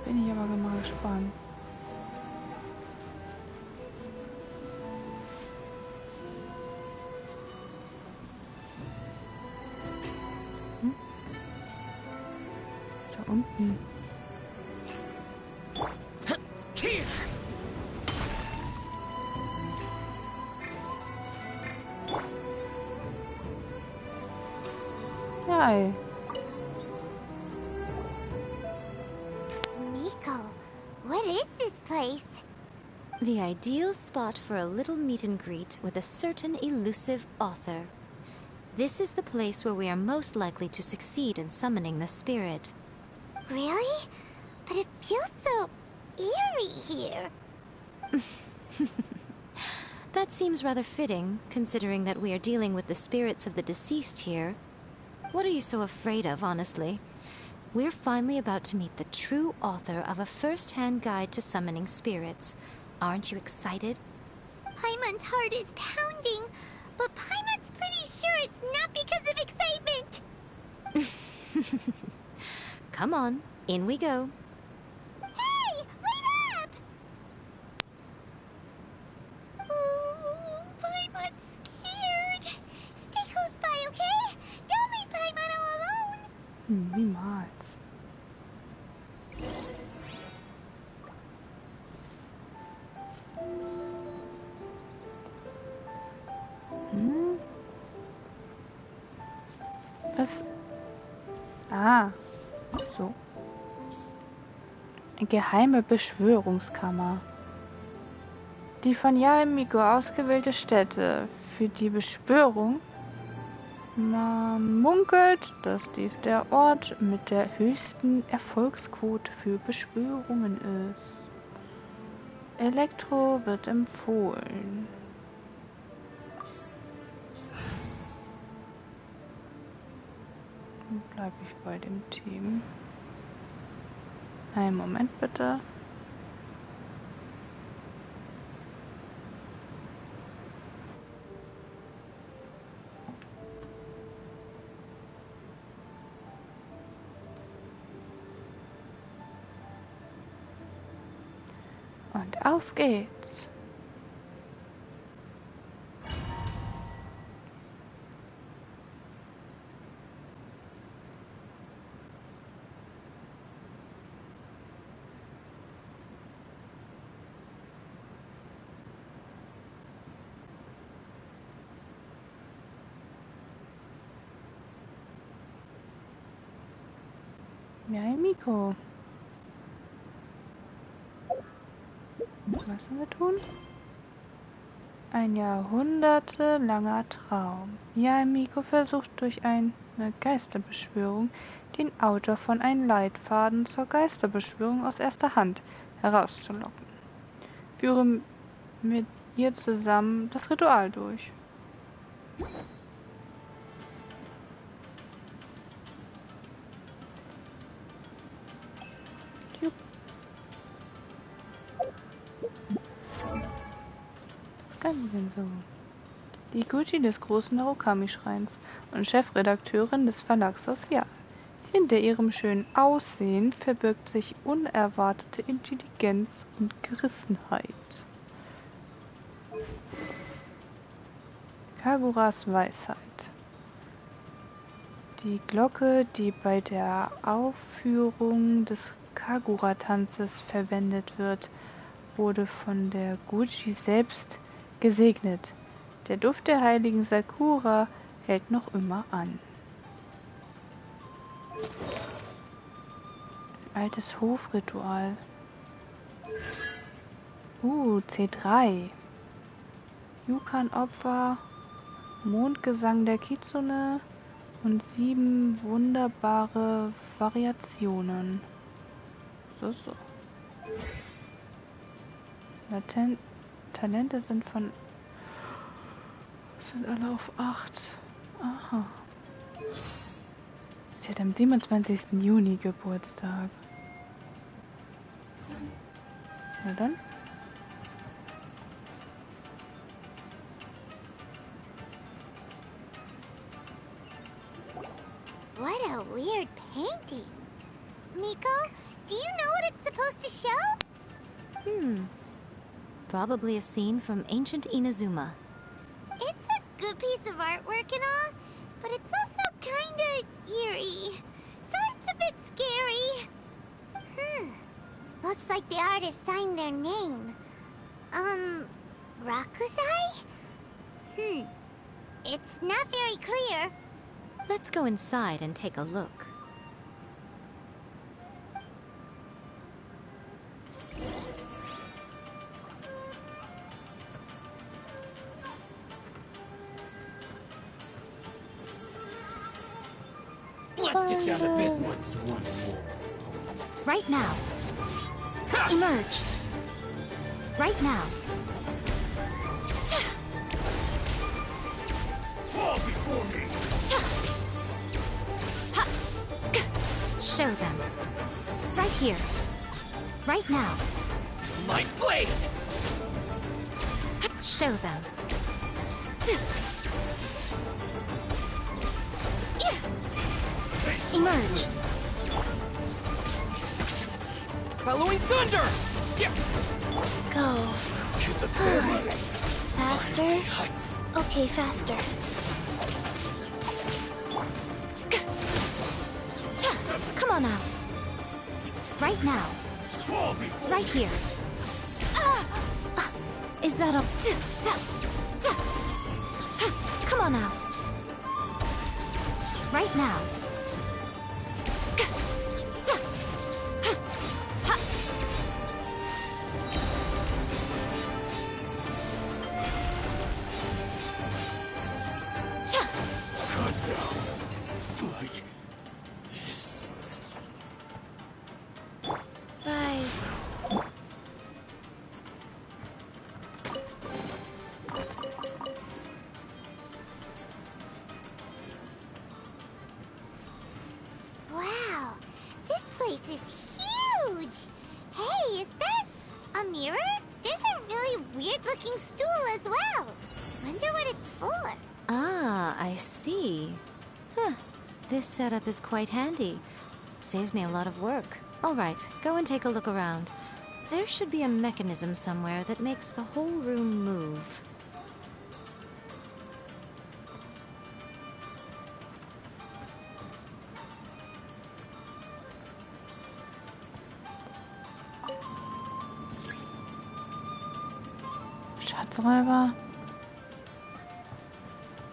Speaker 1: Bin ich aber mal gespannt. Da unten. Ja, ey.
Speaker 3: Miko, what is this place?
Speaker 2: The ideal spot for a little meet and greet with a certain elusive author. This is the place where we are most likely to succeed in summoning the spirit.
Speaker 3: Really? But it feels so eerie here.
Speaker 2: That seems rather fitting, considering that we are dealing with the spirits of the deceased here. What are you so afraid of, honestly? We're finally about to meet the true author of a first-hand guide to summoning spirits. Aren't you excited?
Speaker 3: Paimon's heart is pounding, but Paimon's pretty sure it's not because of excitement.
Speaker 2: Come on, in we go.
Speaker 3: Hey, wait up! Ooh, Paimon's scared. Stay close by, okay? Don't leave Paimon all alone.
Speaker 1: Niemals. Was? Ah, so. Geheime Beschwörungskammer. Die von Miko ausgewählte Stätte für die Beschwörung. Man munkelt, dass dies der Ort mit der höchsten Erfolgsquote für Beschwörungen ist. Elektro wird empfohlen. Dann bleibe ich bei dem Team. Einen Moment bitte. Und auf geht's. Ja, Miko. Was sollen wir tun? Ein jahrhundertelanger Traum. Ja, Miko versucht durch eine Geisterbeschwörung den Autor von einem Leitfaden zur Geisterbeschwörung aus erster Hand herauszulocken. Führe mit ihr zusammen das Ritual durch. So. Die Gucci des großen Narukami-Schreins und Chefredakteurin des Verlagshaus Ja. Hinter ihrem schönen Aussehen verbirgt sich unerwartete Intelligenz und Gerissenheit. Kaguras Weisheit. Die Glocke, die bei der Aufführung des Kagura-Tanzes verwendet wird, wurde von der Gucci selbst gesegnet. Der Duft der heiligen Sakura hält noch immer an. Altes Hofritual. C3. Yukan-Opfer, Mondgesang der Kitsune und 7 wunderbare Variationen. So. Talente sind alle auf 8. Aha. Sie hat am 27. Juni Geburtstag. Na dann.
Speaker 3: What a weird painting. Miko, do you know what it's supposed to show?
Speaker 2: Probably a scene from ancient Inazuma.
Speaker 3: It's a good piece of artwork and all, but it's also kinda eerie. So it's a bit scary. Looks like the artist signed their name. Rakusai? It's not very clear.
Speaker 2: Let's go inside and take a look.
Speaker 12: Let's get down to business.
Speaker 2: Right now. Emerge. Right now.
Speaker 12: Fall before me.
Speaker 2: Show them. Right here. Right now.
Speaker 12: My blade.
Speaker 2: Show them. Emerge.
Speaker 12: Following thunder.
Speaker 3: Go. Faster? Okay, faster.
Speaker 2: Come on out. Right now. Right here. Is that a... Come on out. Right now.
Speaker 3: Rise. Wow, this place is huge. Hey, is that a mirror? There's a really weird-looking stool as well. Wonder what it's for.
Speaker 2: Ah, I see. Huh. This setup is quite handy. Saves me a lot of work. All right, go and take a look around. There should be a mechanism somewhere that makes the whole room move.
Speaker 1: Schatzräuber.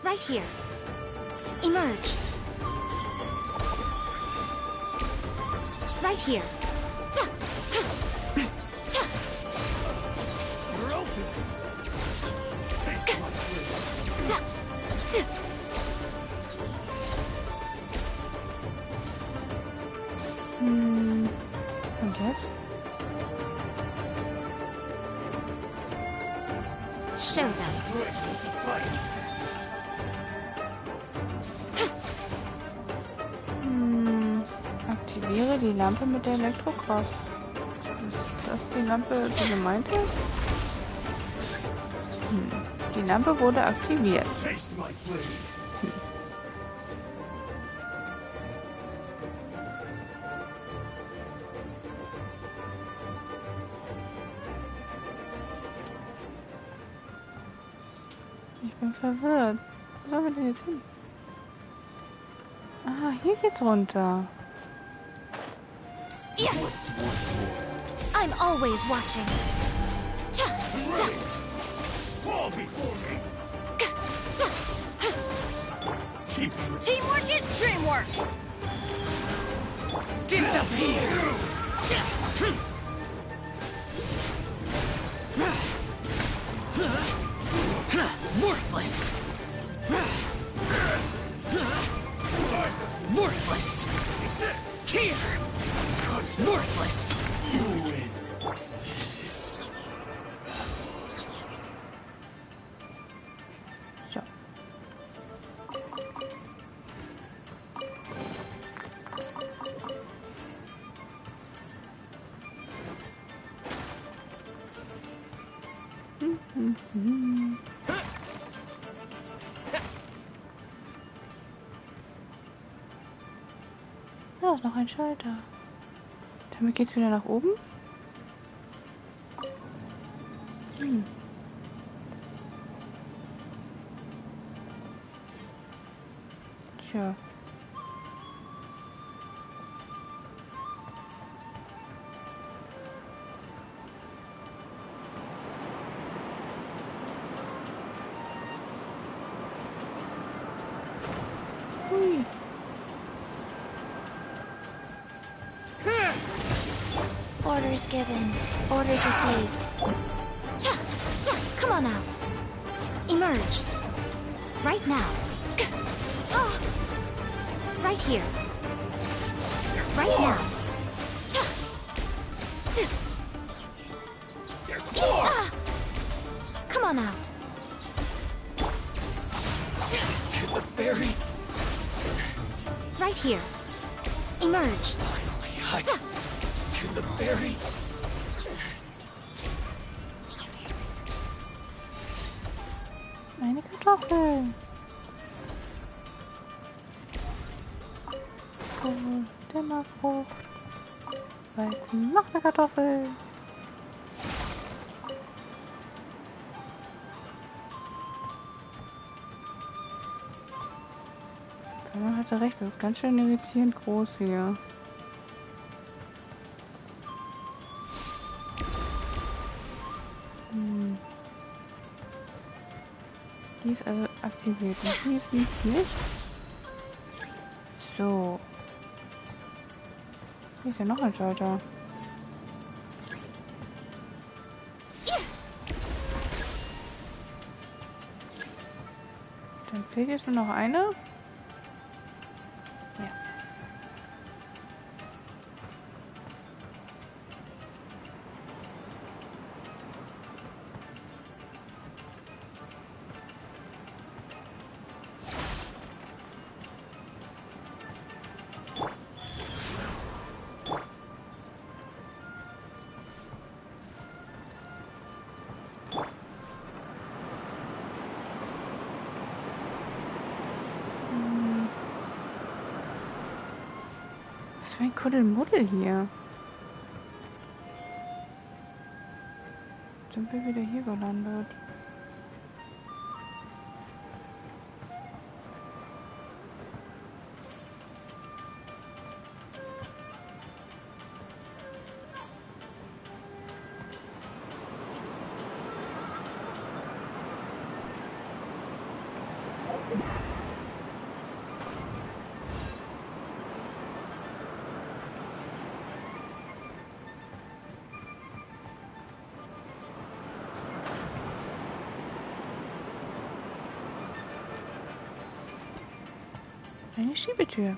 Speaker 2: Right here. Emerge. Right here.
Speaker 1: Und jetzt?
Speaker 2: Show them.
Speaker 1: Aktiviere die Lampe mit der Elektrokraft. Ist das die Lampe, die gemeint ist? Die Lampe wurde aktiviert. Ich bin verwirrt. Wo sollen wir denn jetzt hin? Ah, hier geht's runter.
Speaker 2: I'm always watching.
Speaker 12: Fall before me.
Speaker 8: Teamwork is dreamwork!
Speaker 12: Disappear.
Speaker 10: Worthless! Worthless! Here! Worthless!
Speaker 12: You win. This.
Speaker 1: So. Da ist noch ein Schalter. Damit geht's wieder nach oben. Tja. Hui.
Speaker 2: Orders given. Orders received. Come on out. Emerge. Right now. Right here. Right now. Come on out.
Speaker 12: To the ferry.
Speaker 2: Right here. Emerge.
Speaker 12: Finally, to the ferry.
Speaker 1: Eine Kartoffel. Kohl, Dämmerfrucht. Weizen, noch eine Kartoffel. Man hatte recht, das ist ganz schön irritierend groß hier. Die ist also aktiviert und die ist nicht. So. Hier ist ja noch ein Schalter. Dann fehlt jetzt nur noch eine. Ja. Was für ein Kuddelmuddel hier. Sind wir wieder hier gelandet? Eine Schiebetür.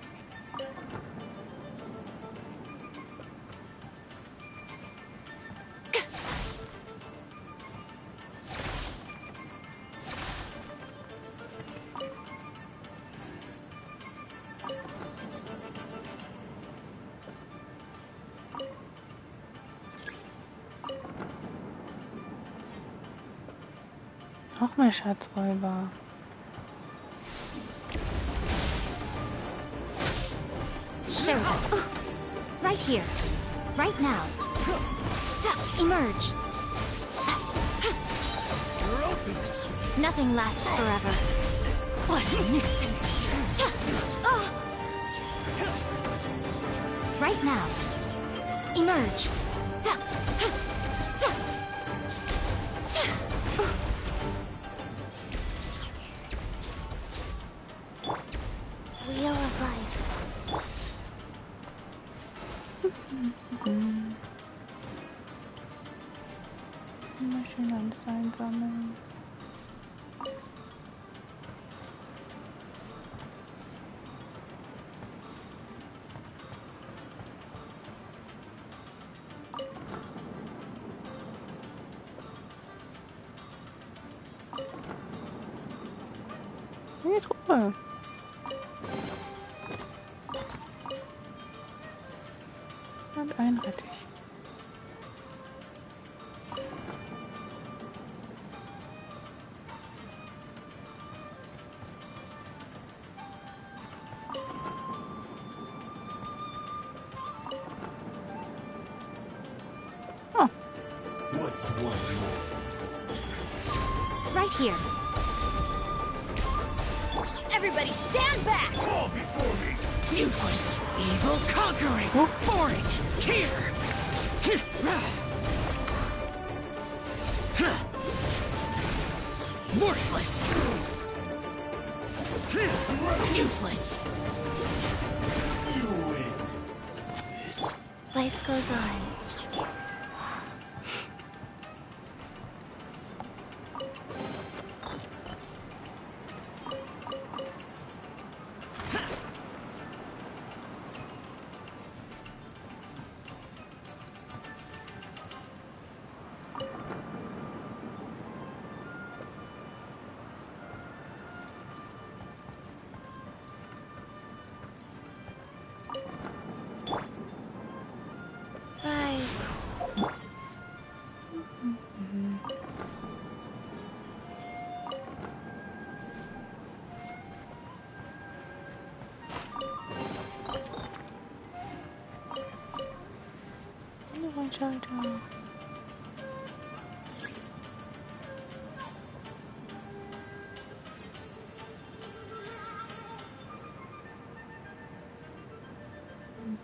Speaker 1: Noch mehr Schatzräuber.
Speaker 2: Show them. Right here. Right now. Emerge. Nothing lasts forever. What a nuisance. Right now. Emerge. Wheel of Life.
Speaker 1: Immer schön alles einsammeln. Die Truhe. Und ein Rettich.
Speaker 2: Right here.
Speaker 8: Everybody stand back!
Speaker 12: Fall before me!
Speaker 10: Useless, evil, conquering, boring, here! Worthless! Useless!
Speaker 12: You win. This
Speaker 2: Life goes on. Rise.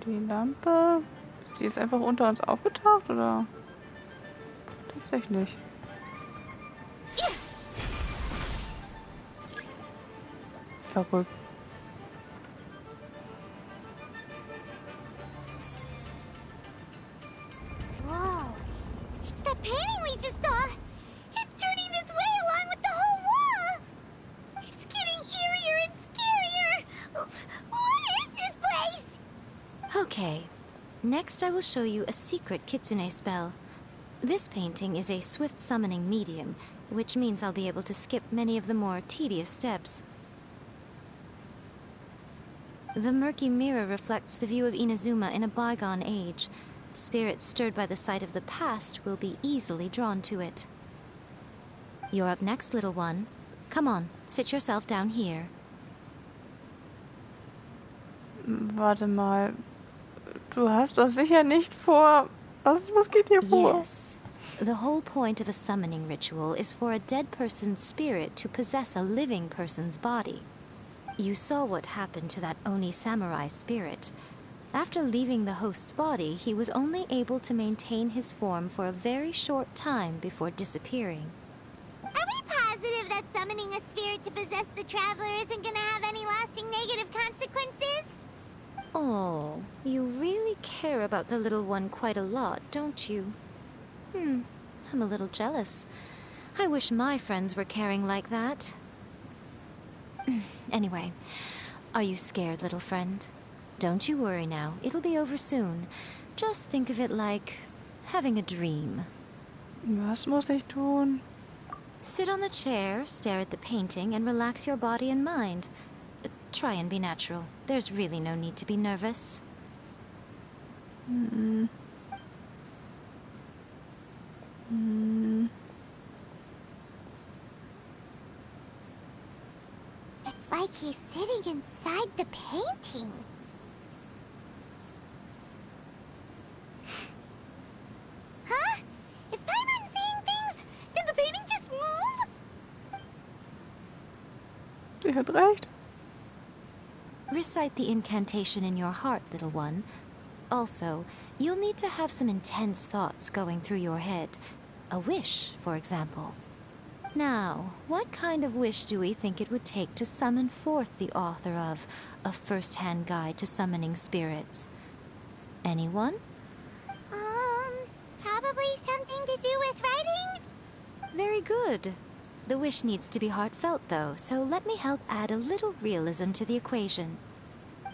Speaker 1: Die Lampe, die ist einfach unter uns aufgetaucht, oder? Tatsächlich. Verrückt.
Speaker 3: Whoa. It's that painting we just saw. It's turning this way along with the whole wall. It's getting eerier and scarier. What is this place?
Speaker 2: Okay. Next I will show you a secret kitsune spell. This painting is a swift summoning medium, which means I'll be able to skip many of the more tedious steps. The murky mirror reflects the view of Inazuma in a bygone age. Spirits stirred by the sight of the past will be easily drawn to it. You're up next, little one. Come on, sit yourself down here.
Speaker 1: Warte mal. Du hast doch sicher nicht vor... Was geht hier vor?
Speaker 2: Yes. The whole point of a summoning ritual is for a dead person's spirit to possess a living person's body. You saw what happened to that Oni samurai spirit. After leaving the host's body, he was only able to maintain his form for a very short time before disappearing.
Speaker 3: Are we positive that summoning a spirit to possess the traveler isn't gonna have any lasting negative consequences?
Speaker 2: Oh, you really care about the little one quite a lot, don't you? I'm a little jealous. I wish my friends were caring like that. Anyway, are you scared, little friend? Don't you worry now, it'll be over soon. Just think of it like having a dream.
Speaker 1: Was muss ich tun?
Speaker 2: Sit on the chair, stare at the painting, and relax your body and mind. Try and be natural. There's really no need to be nervous.
Speaker 3: It's like he's sitting inside the painting. Huh? Is Paimon seeing things? Did the painting just move?
Speaker 1: Sie hat recht.
Speaker 2: Recite the incantation in your heart, little one. Also, you'll need to have some intense thoughts going through your head. A wish, for example. Now, what kind of wish do we think it would take to summon forth the author of A First-Hand Guide to Summoning Spirits? Anyone?
Speaker 3: Probably something to do with writing?
Speaker 2: Very good. The wish needs to be heartfelt, though, so let me help add a little realism to the equation.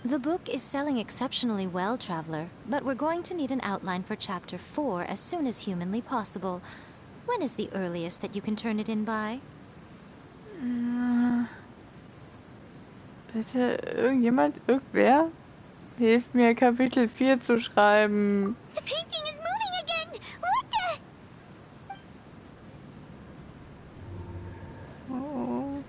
Speaker 2: The book is selling exceptionally well, Traveler, but we're going to need an outline for Chapter 4 as soon as humanly possible. When is the earliest that you can turn it in by?
Speaker 1: Bitte, irgendjemand, irgendwer? Hilft mir, Kapitel 4 zu schreiben.
Speaker 3: The painting is moving again! What the...
Speaker 1: Oh.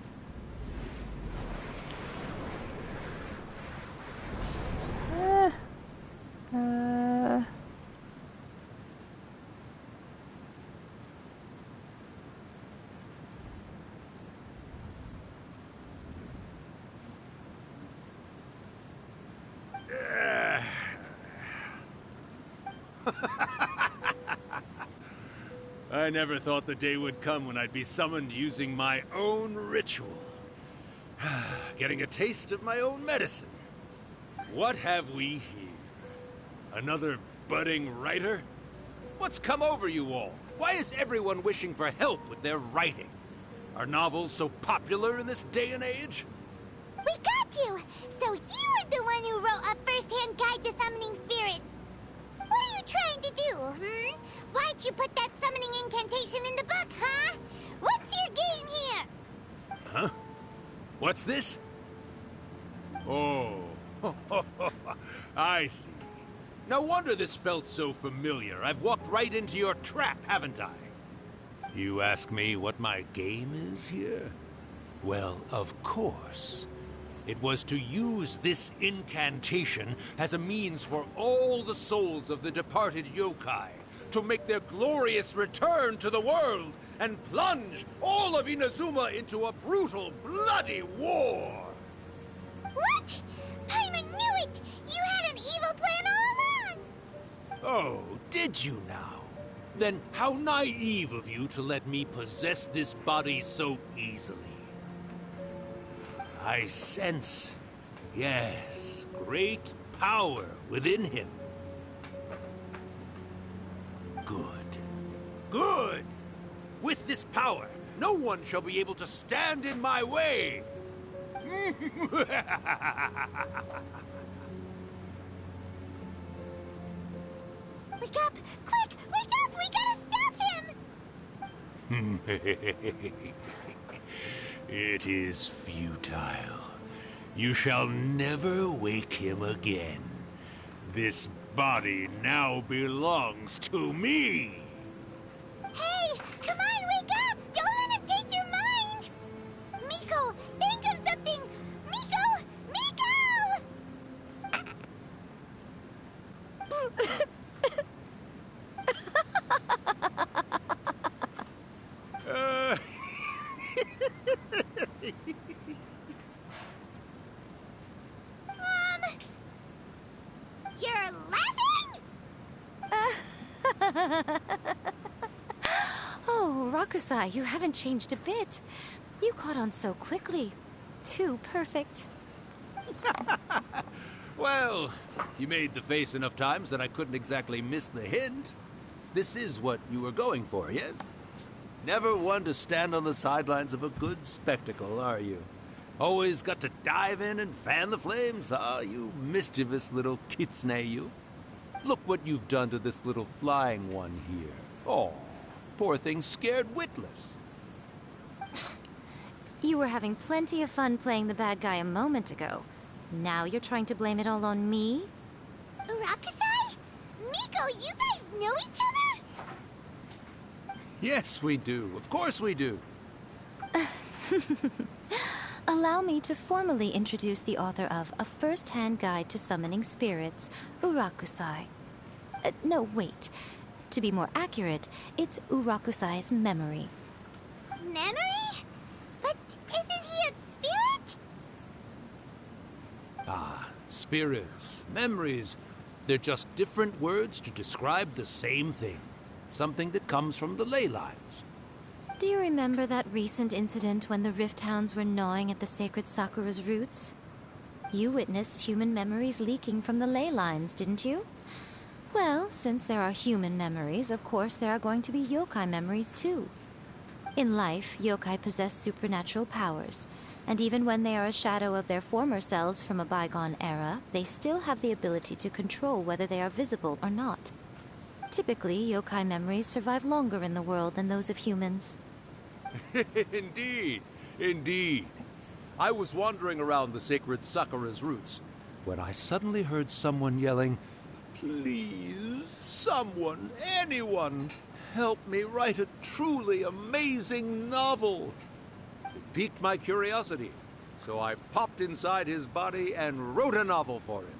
Speaker 13: I never thought the day would come when I'd be summoned using my own ritual. Getting a taste of my own medicine. What have we here? Another budding writer? What's come over you all? Why is everyone wishing for help with their writing? Are novels so popular in this day and age?
Speaker 3: We got you! So you were the one who wrote a first-hand guide to summoning spirits! What are you trying to do, Why'd you put that summoning incantation in the book, huh? What's your game here?
Speaker 13: Huh? What's this? Oh, I see. No wonder this felt so familiar. I've walked right into your trap, haven't I? You ask me what my game is here? Well, of course. It was to use this incantation as a means for all the souls of the departed yokai to make their glorious return to the world and plunge all of Inazuma into a brutal, bloody war!
Speaker 3: What? Paimon knew it! You had an evil plan all along!
Speaker 13: Oh, did you now? Then how naive of you to let me possess this body so easily. I sense, yes, great power within him. Good. Good! With this power, no one shall be able to stand in my way!
Speaker 3: Wake up! Quick! Wake up! We gotta stop him!
Speaker 13: It is futile. You shall never wake him again. This body now belongs to me!
Speaker 3: Hey! Come on, wake up! Don't let him take your mind! Miko, think of something! Miko! Miko! You're laughing?
Speaker 2: Oh, Rakusai, you haven't changed a bit. You caught on so quickly. Too perfect.
Speaker 13: Well, you made the face enough times that I couldn't exactly miss the hint. This is what you were going for, yes? Never one to stand on the sidelines of a good spectacle, are you? Always got to dive in and fan the flames, ah, you mischievous little kitsune, you. Look what you've done to this little flying one here. Oh, poor thing scared witless.
Speaker 2: You were having plenty of fun playing the bad guy a moment ago. Now you're trying to blame it all on me?
Speaker 3: Rakusai? Miko, you guys know each other?
Speaker 13: Yes, we do. Of course we do.
Speaker 2: Allow me to formally introduce the author of A First-Hand Guide to Summoning Spirits, Urakusai. No, wait. To be more accurate, it's Urakusai's memory.
Speaker 3: Memory? But isn't he a spirit?
Speaker 13: Ah, spirits, memories. They're just different words to describe the same thing. Something that comes from the ley lines.
Speaker 2: Do you remember that recent incident when the Rift Hounds were gnawing at the sacred Sakura's roots? You witnessed human memories leaking from the ley lines, didn't you? Well, since there are human memories, of course there are going to be yokai memories too. In life, yokai possess supernatural powers, and even when they are a shadow of their former selves from a bygone era, they still have the ability to control whether they are visible or not. Typically, yokai memories survive longer in the world than those of humans.
Speaker 13: Indeed, indeed. I was wandering around the sacred Sakura's roots when I suddenly heard someone yelling, "Please, someone, anyone, help me write a truly amazing novel." It piqued my curiosity, so I popped inside his body and wrote a novel for him.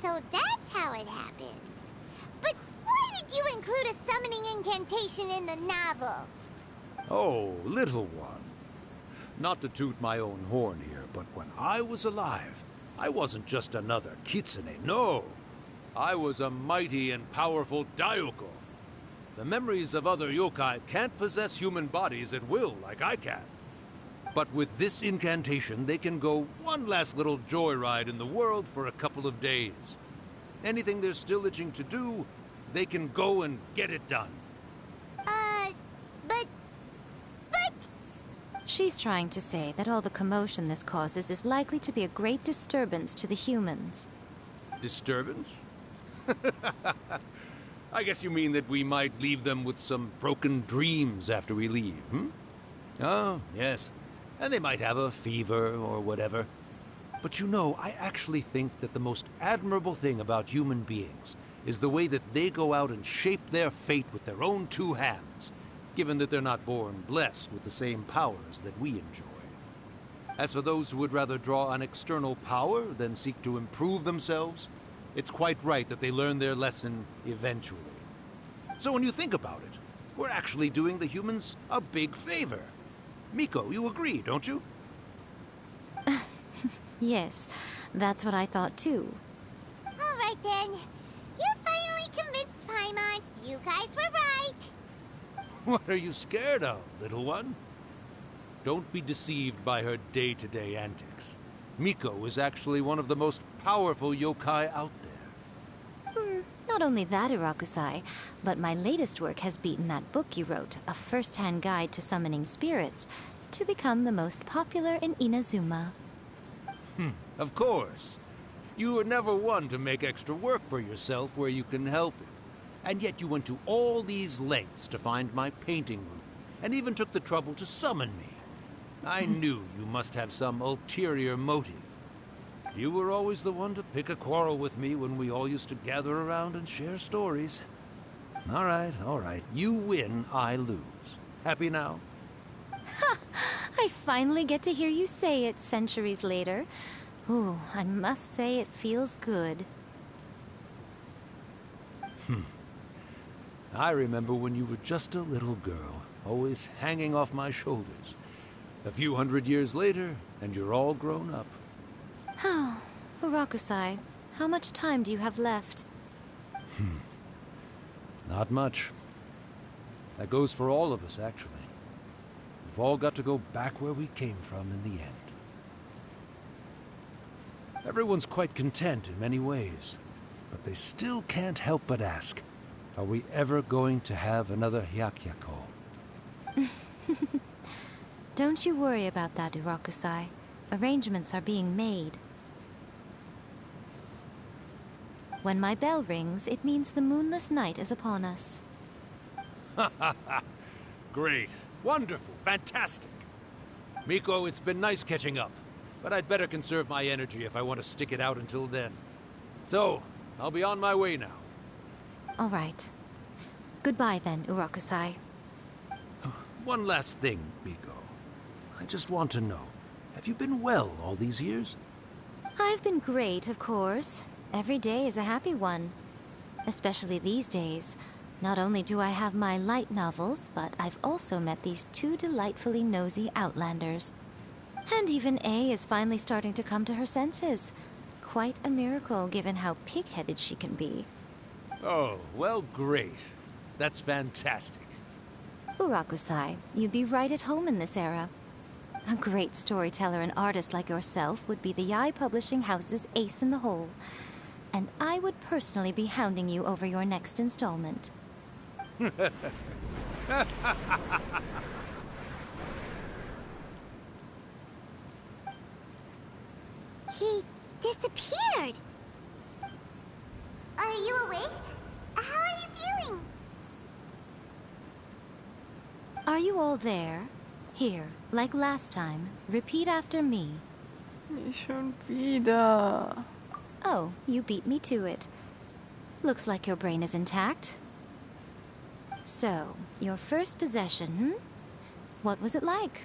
Speaker 3: So that's how it happened. But why did you include a summoning incantation in the novel?
Speaker 13: Oh, little one. Not to toot my own horn here, but when I was alive, I wasn't just another kitsune, no. I was a mighty and powerful Daiyuko. The memories of other yokai can't possess human bodies at will like I can. But with this incantation, they can go one last little joyride in the world for a couple of days. Anything they're still itching to do, they can go and get it done.
Speaker 3: But...
Speaker 2: She's trying to say that all the commotion this causes is likely to be a great disturbance to the humans.
Speaker 13: Disturbance? I guess you mean that we might leave them with some broken dreams after we leave, hmm? Oh, yes. And they might have a fever or whatever. But you know, I actually think that the most admirable thing about human beings is the way that they go out and shape their fate with their own two hands, given that they're not born blessed with the same powers that we enjoy. As for those who would rather draw on external power than seek to improve themselves, it's quite right that they learn their lesson eventually. So when you think about it, we're actually doing the humans a big favor. Miko, you agree, don't you?
Speaker 2: Yes, that's what I thought too.
Speaker 3: All right then. You finally convinced Paimon. You guys were right.
Speaker 13: What are you scared of, little one? Don't be deceived by her day-to-day antics. Miko is actually one of the most powerful yokai out there.
Speaker 2: Not only that, Irakusai, but my latest work has beaten that book you wrote, A First-Hand Guide to Summoning Spirits, to become the most popular in Inazuma.
Speaker 13: Of course. You were never one to make extra work for yourself where you can help it. And yet you went to all these lengths to find my painting room, and even took the trouble to summon me. I knew you must have some ulterior motive. You were always the one to pick a quarrel with me when we all used to gather around and share stories. All right. You win, I lose. Happy now?
Speaker 2: Ha! I finally get to hear you say it centuries later. Ooh, I must say it feels good.
Speaker 13: I remember when you were just a little girl, always hanging off my shoulders. A few hundred years later, and you're all grown up.
Speaker 2: Oh, Irakusai, how much time do you have left?
Speaker 13: Not much. That goes for all of us, actually. We've all got to go back where we came from in the end. Everyone's quite content in many ways, but they still can't help but ask, are we ever going to have another Hyakyako?
Speaker 2: Don't you worry about that, Irakusai. Arrangements are being made. When my bell rings, it means the moonless night is upon us.
Speaker 13: Great. Wonderful. Fantastic. Miko, it's been nice catching up, but I'd better conserve my energy if I want to stick it out until then. So, I'll be on my way now.
Speaker 2: All right. Goodbye then, Irakusai.
Speaker 13: One last thing, Miko. I just want to know, have you been well all these years?
Speaker 2: I've been great, of course. Every day is a happy one. Especially these days. Not only do I have my light novels, but I've also met these two delightfully nosy outlanders. And even A is finally starting to come to her senses. Quite a miracle, given how pig-headed she can be.
Speaker 13: Oh, well, great. That's fantastic.
Speaker 2: Irakusai, you'd be right at home in this era. A great storyteller and artist like yourself would be the Yae Publishing House's ace in the hole. And I would personally be hounding you over your next installment.
Speaker 3: He disappeared. Are you awake? How are you feeling?
Speaker 2: Are you all there? Here, like last time, repeat after me.
Speaker 1: Nicht schon wieder.
Speaker 2: Oh, you beat me to it. Looks like your brain is intact. So, your first possession, What was it like?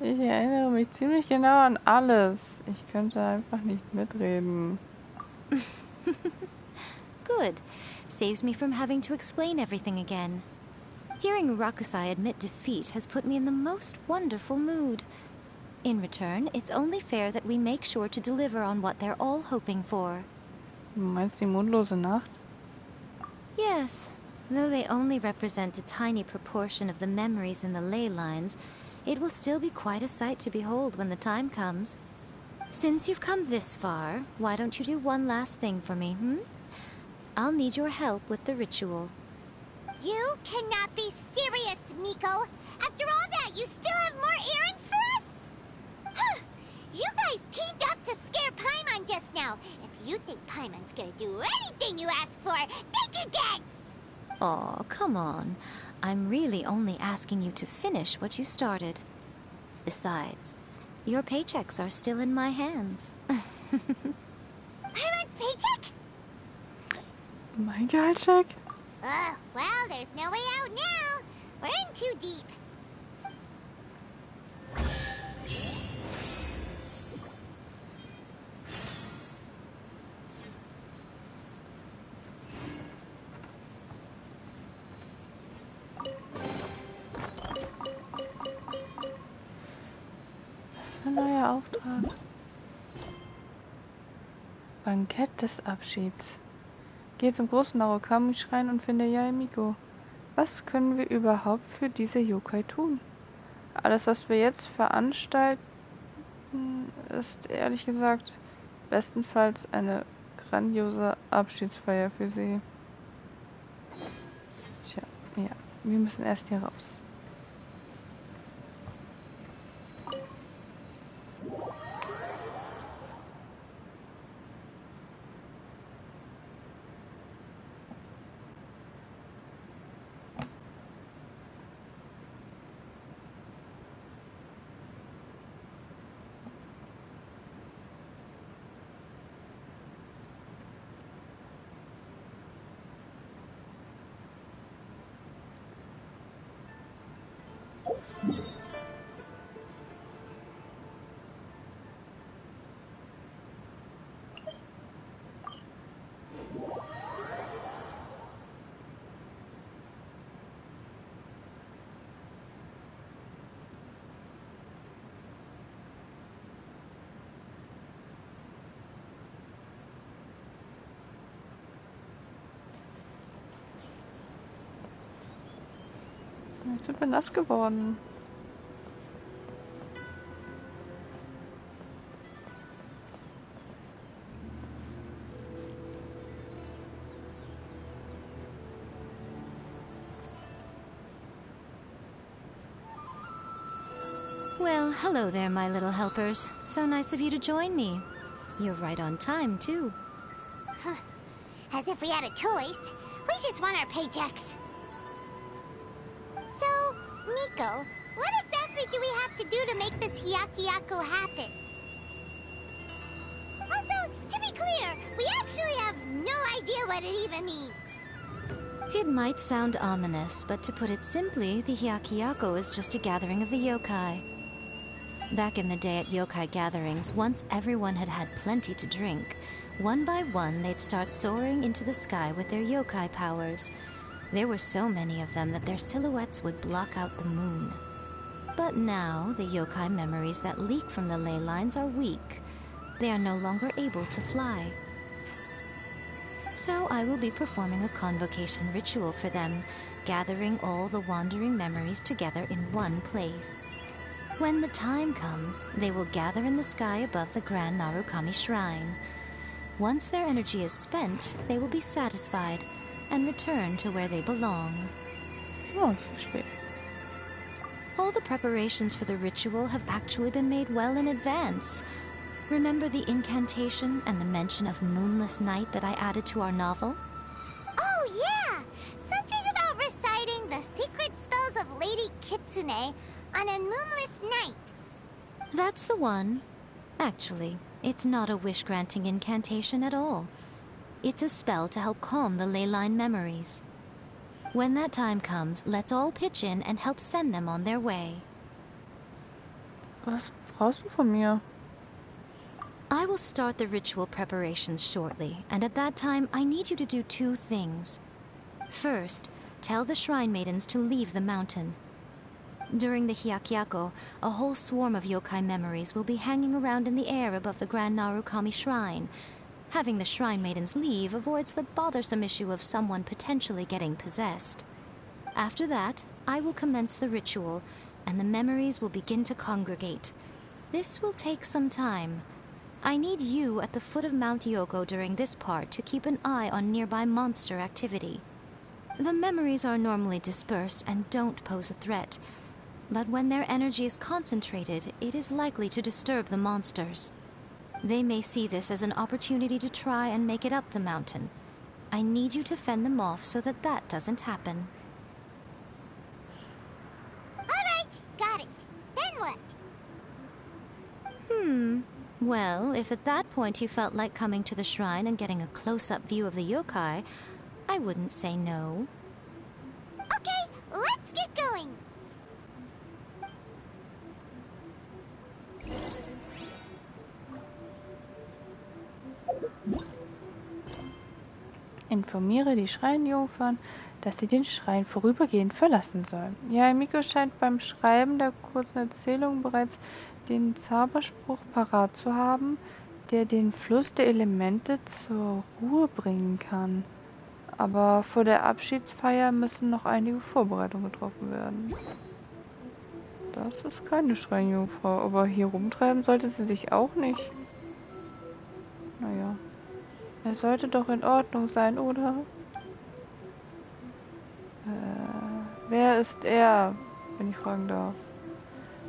Speaker 1: Ich erinnere mich ziemlich genau an alles. Ich könnte einfach nicht mitreden.
Speaker 2: Good. Saves me from having to explain everything again. Hearing Rakusai admit defeat has put me in the most wonderful mood. In return, it's only fair that we make sure to deliver on what they're all hoping for.
Speaker 1: Du meinst die mondlose Nacht?
Speaker 2: Yes, though they only represent a tiny proportion of the memories in the ley lines, it will still be quite a sight to behold when the time comes. Since you've come this far, why don't you do one last thing for me, I'll need your help with the ritual.
Speaker 3: You cannot be serious, Miko. After all that, you still have more errands for us? Huh. You guys teamed up to scare Paimon just now. If you think Paimon's gonna do anything you ask for, think again!
Speaker 2: Aw, come on. I'm really only asking you to finish what you started. Besides, your paychecks are still in my hands.
Speaker 3: Paimon's paycheck?
Speaker 1: Mein Gehaltscheck?
Speaker 3: Well, there's no way out now. We're in too deep.
Speaker 1: Was für ein neuer Auftrag? Bankett des Abschieds. Geh zum großen Narukami-Schrein und finde Yae Miko. Was können wir überhaupt für diese Yokai tun? Alles, was wir jetzt veranstalten, ist ehrlich gesagt bestenfalls eine grandiose Abschiedsfeier für sie. Tja, ja, wir müssen erst hier raus. Jetzt sind wir nass geworden.
Speaker 2: Well, hello there, my little helpers. So nice of you to join me. You're right on time, too.
Speaker 3: As if we had a choice. We just want our paychecks. So, Miko, what exactly do we have to do to make this Hyakuyaku happen? Also, to be clear, we actually have no idea what it even means.
Speaker 2: It might sound ominous, but to put it simply, the Hyakuyaku is just a gathering of the yokai. Back in the day at yokai gatherings, once everyone had had plenty to drink, one by one they'd start soaring into the sky with their yokai powers. There were so many of them that their silhouettes would block out the moon. But now, the yokai memories that leak from the ley lines are weak. They are no longer able to fly. So I will be performing a convocation ritual for them, gathering all the wandering memories together in one place. When the time comes, they will gather in the sky above the Grand Narukami Shrine. Once their energy is spent, they will be satisfied and return to where they belong.
Speaker 1: Oh, ich verstehe.
Speaker 2: All the preparations for the ritual have actually been made well in advance. Remember the incantation and the mention of moonless night that I added to our novel?
Speaker 3: Oh, yeah! Something about reciting the secret spells of Lady Kitsune on a moonless night.
Speaker 2: That's the one. Actually, it's not a wish-granting incantation at all. It's a spell to help calm the ley line memories. When that time comes, let's all pitch in and help send them on their way.
Speaker 1: Was brauchst du von mir?
Speaker 2: I will start the ritual preparations shortly, and at that time, I need you to do two things. First, tell the shrine maidens to leave the mountain. During the Hyakyako, a whole swarm of yokai memories will be hanging around in the air above the Grand Narukami Shrine. Having the Shrine Maidens leave avoids the bothersome issue of someone potentially getting possessed. After that, I will commence the ritual, and the memories will begin to congregate. This will take some time. I need you at the foot of Mount Yoko during this part to keep an eye on nearby monster activity. The memories are normally dispersed and don't pose a threat, but when their energy is concentrated, it is likely to disturb the monsters. They may see this as an opportunity to try and make it up the mountain. I need you to fend them off so that that doesn't happen.
Speaker 3: Alright, got it. Then what?
Speaker 2: Well, if at that point you felt like coming to the shrine and getting a close-up view of the yokai, I wouldn't say no.
Speaker 3: Okay, let's get going.
Speaker 1: Informiere die Schreinjungfern, dass sie den Schrein vorübergehend verlassen sollen. Ja, Miko scheint beim Schreiben der kurzen Erzählung bereits den Zauberspruch parat zu haben, der den Fluss der Elemente zur Ruhe bringen kann. Aber vor der Abschiedsfeier müssen noch einige Vorbereitungen getroffen werden. Das ist keine Schreinjungfrau, aber hier rumtreiben sollte sie sich auch nicht. Naja. Er sollte doch in Ordnung sein, oder? Wer ist er, wenn ich fragen darf?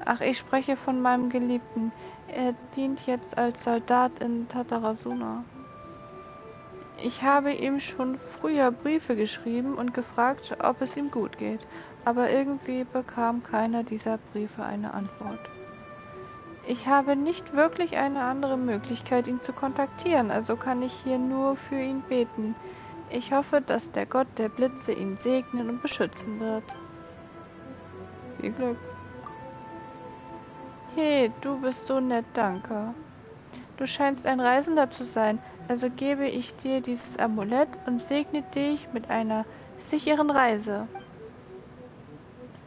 Speaker 1: Ach, ich spreche von meinem Geliebten. Er dient jetzt als Soldat in Tatarasuna. Ich habe ihm schon früher Briefe geschrieben und gefragt, ob es ihm gut geht. Aber irgendwie bekam keiner dieser Briefe eine Antwort. Ich habe nicht wirklich eine andere Möglichkeit, ihn zu kontaktieren, also kann ich hier nur für ihn beten. Ich hoffe, dass der Gott der Blitze ihn segnen und beschützen wird. Viel Glück. Hey, du bist so nett, danke. Du scheinst ein Reisender zu sein, also gebe ich dir dieses Amulett und segne dich mit einer sicheren Reise.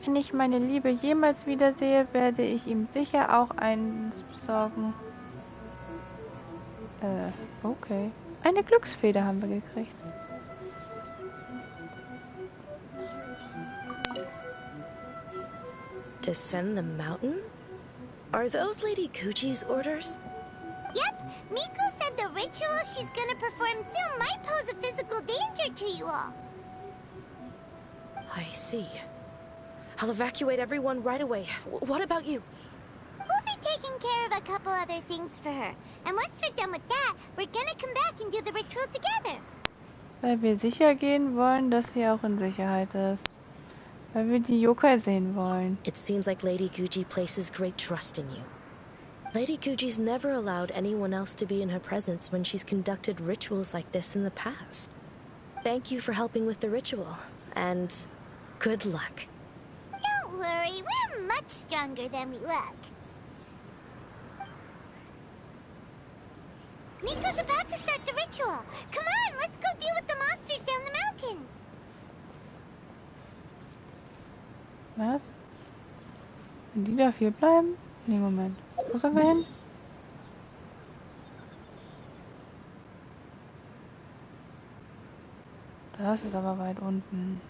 Speaker 1: Wenn ich meine Liebe jemals wiedersehe, werde ich ihm sicher auch eins besorgen. Okay. Eine Glücksfeder haben wir gekriegt.
Speaker 14: Descend the mountain? Are those Lady Kuji's orders?
Speaker 3: Yep, Miko said the ritual she's gonna perform soon might pose a physical danger to you all.
Speaker 14: I see. I'll evacuate everyone right away. What about you?
Speaker 3: We'll be taking care of a couple other things for her. And once we're done with that, we're gonna come back and do the ritual together.
Speaker 1: Weil wir sicher gehen wollen, dass sie auch in Sicherheit ist. Weil wir die Yokai sehen wollen.
Speaker 14: It seems like Lady Guji places great trust in you. Lady Guji's never allowed anyone else to be in her presence when she's conducted rituals like this in the past. Thank you for helping with the ritual, and good luck.
Speaker 3: Don't worry, we're much stronger than we look. Miko's about to start the ritual. Come on, let's go deal with the monsters down the mountain.
Speaker 1: Was? Wenn die da hier bleiben? Nee, Moment. Wo sollen wir hin? Das ist aber weit unten.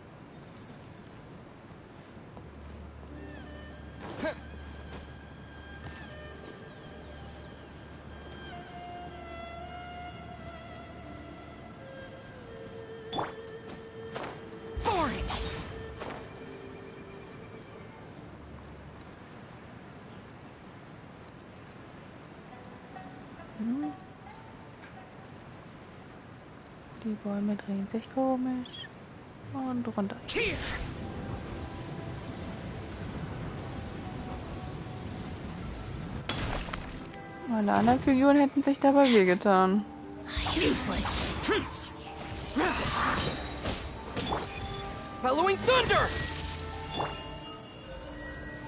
Speaker 1: Die Bäume drehen sich komisch. Und runter. Alle anderen Figuren hätten sich dabei wehgetan.
Speaker 12: Following thunder!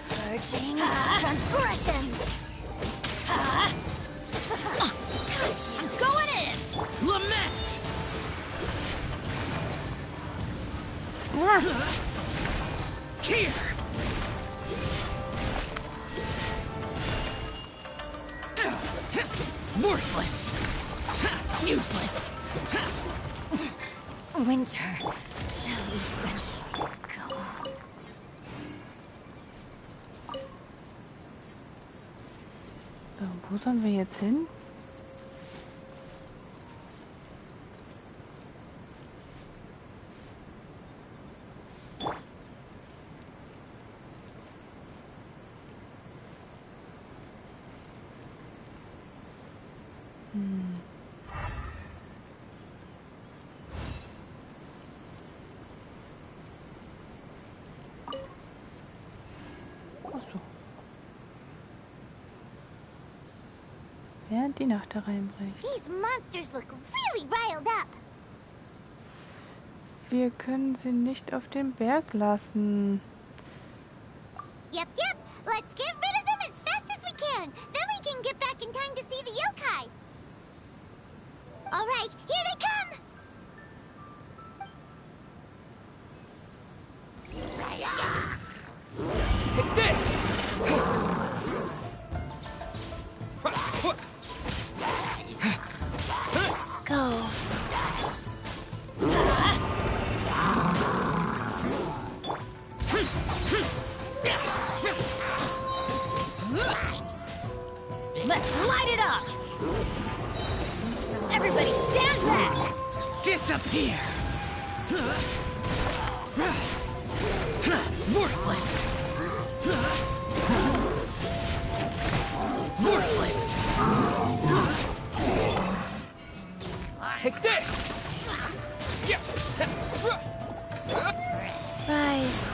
Speaker 3: Purging transgressions.
Speaker 12: I'm going in! Lament! Here! Worthless! Useless!
Speaker 8: Winter shall eventually go.
Speaker 1: So, wo sollen wir jetzt hin? Während die Nacht hereinbricht.
Speaker 3: These monsters look really riled up.
Speaker 1: Wir können sie nicht auf den Berg lassen.
Speaker 3: Yep. Let's get rid of them as fast as we can. Then we can get back in time to see the yokai. All right, here they come.
Speaker 12: Take this!
Speaker 2: Go.
Speaker 8: Let's light it up! Everybody stand back!
Speaker 12: Disappear! Worthless! Worthless! Take this!
Speaker 2: Rise.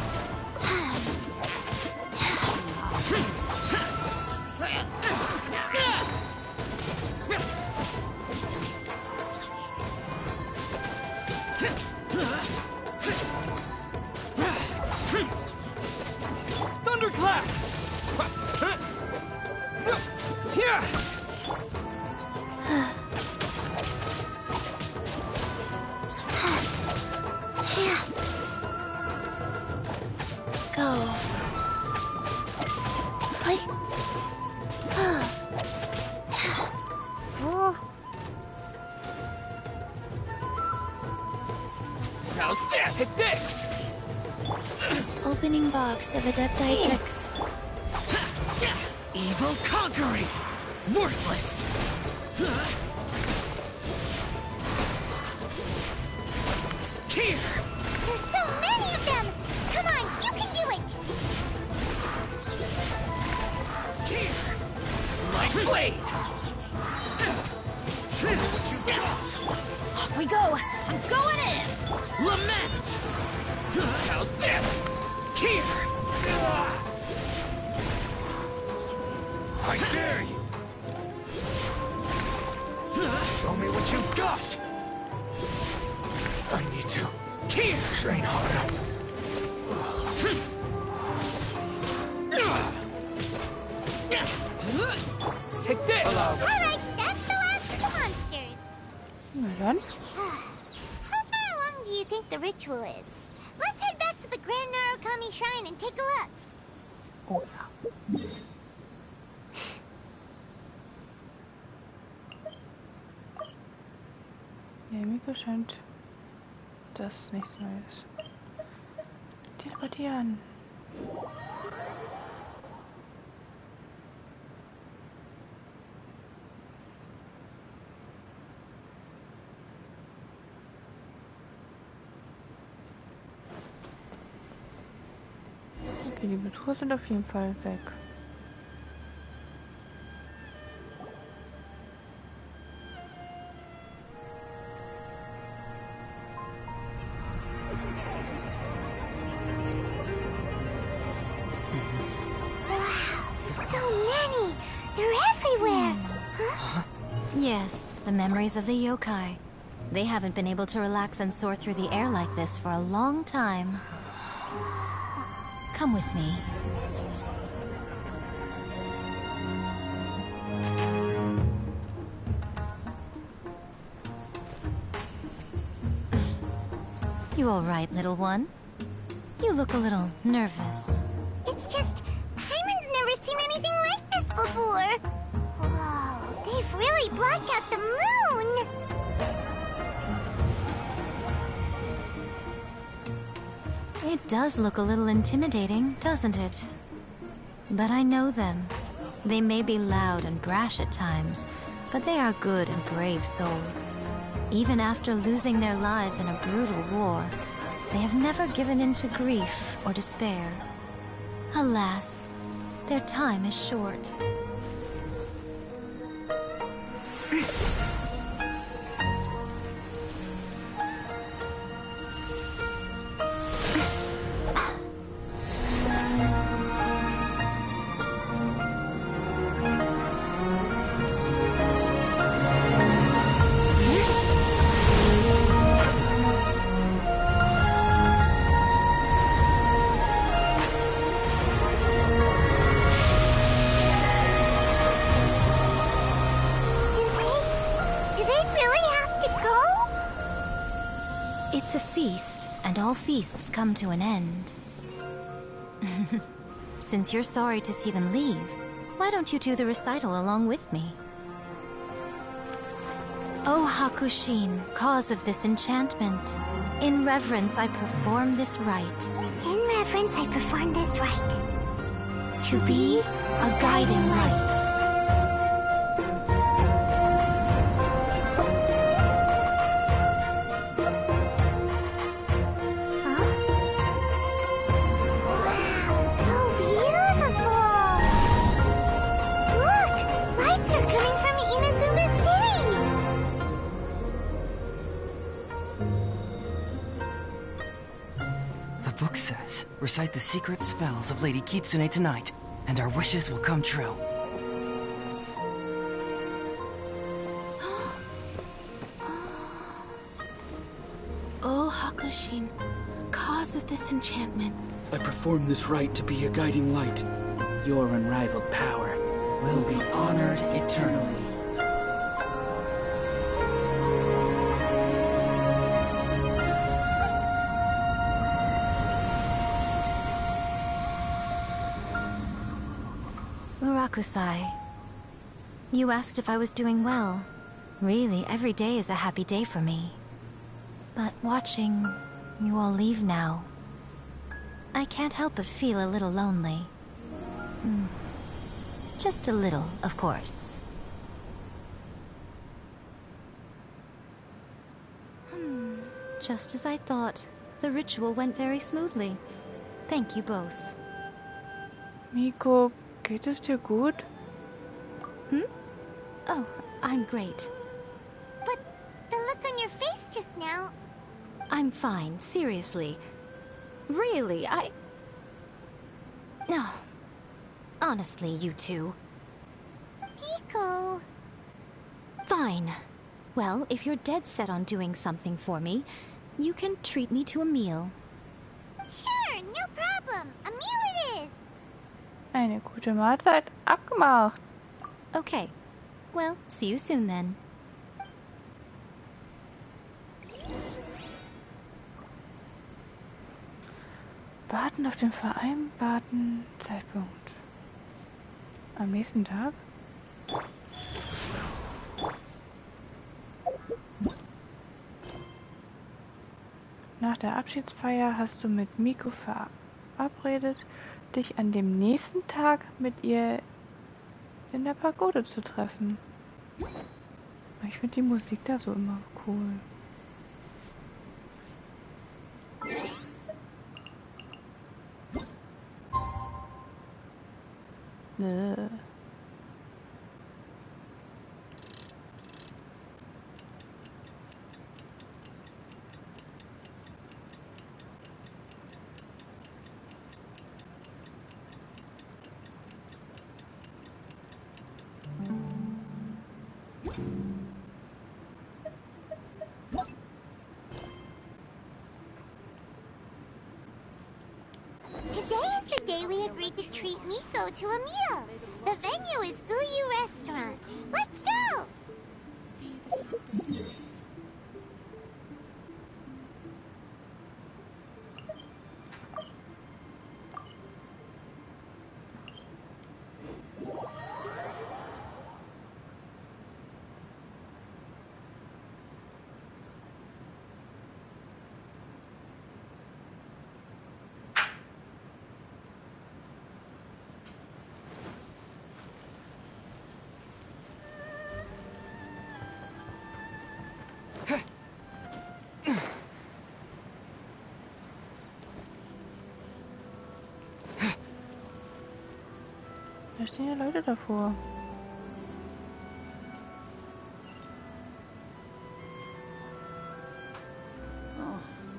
Speaker 12: Thunderclap! Here!
Speaker 2: Go.
Speaker 12: How's this? Take this!
Speaker 2: Opening box of Adepti tricks.
Speaker 12: Evil conquering! Worthless! Here!
Speaker 3: There's so many of them. Come on, you can do it.
Speaker 12: Here! My blade! Show me what you got!
Speaker 8: Off we go! I'm going in!
Speaker 12: Lament! How's this? Here! I dare you! Show me what you've got! I need to train harder. Take this!
Speaker 3: All right, that's the last of the monsters.
Speaker 1: Na dann.
Speaker 3: How far along do you think the ritual is? Let's head back to the Grand Narukami Shrine and take a look.
Speaker 1: Oh ja. Ja, Miko scheint das nichts Neues. Teleportieren. Okay, die Betrüger sind auf jeden Fall weg.
Speaker 2: Yes, the memories of the yokai. They haven't been able to relax and soar through the air like this for a long time. Come with me. You all right, little one? You look a little nervous.
Speaker 3: It's just, Hyman's never seen anything like this before. Whoa, they They've really blocked out the moon!
Speaker 2: It does look a little intimidating, doesn't it? But I know them. They may be loud and brash at times, but they are good and brave souls. Even after losing their lives in a brutal war, they have never given in to grief or despair. Alas, their time is short. It's a feast, and all feasts come to an end. Since you're sorry to see them leave, why don't you do the recital along with me? O Hakushin, cause of this enchantment, in reverence I perform this rite.
Speaker 3: In reverence I perform this rite.
Speaker 2: To be a guiding light.
Speaker 15: Recite the secret spells of Lady Kitsune tonight, and our wishes will come true.
Speaker 16: O Hakushin, cause of this enchantment.
Speaker 9: I perform this rite to be a guiding light.
Speaker 10: Your unrivaled power will be honored eternally.
Speaker 2: Murakusai, you asked if I was doing well. Really, every day is a happy day for me. But watching you all leave now, I can't help but feel a little lonely. Just a little, of course. Just as I thought. The ritual went very smoothly. Thank you both.
Speaker 1: Miko, geht es dir gut?
Speaker 2: Oh, I'm great.
Speaker 3: But the look on your face just now...
Speaker 2: I'm fine, seriously. Really, No. Honestly, you two.
Speaker 3: Miko...
Speaker 2: Fine. Well, if you're dead set on doing something for me, you can treat me to a meal.
Speaker 3: Sure, no problem. A meal it is.
Speaker 1: Eine gute Mahlzeit abgemacht.
Speaker 2: Okay. Well, see you soon then.
Speaker 1: Warten auf den vereinbarten Zeitpunkt. Am nächsten Tag? Nach der Abschiedsfeier hast du mit Miko verabredet, dich an dem nächsten Tag mit ihr in der Pagode zu treffen. Ich finde die Musik da so immer cool.
Speaker 3: Today is the day we agreed to treat Miko to a meal. The venue is Uyu Restaurant. Let's go!
Speaker 6: See that you stay safe.
Speaker 1: stehen ja Leute davor.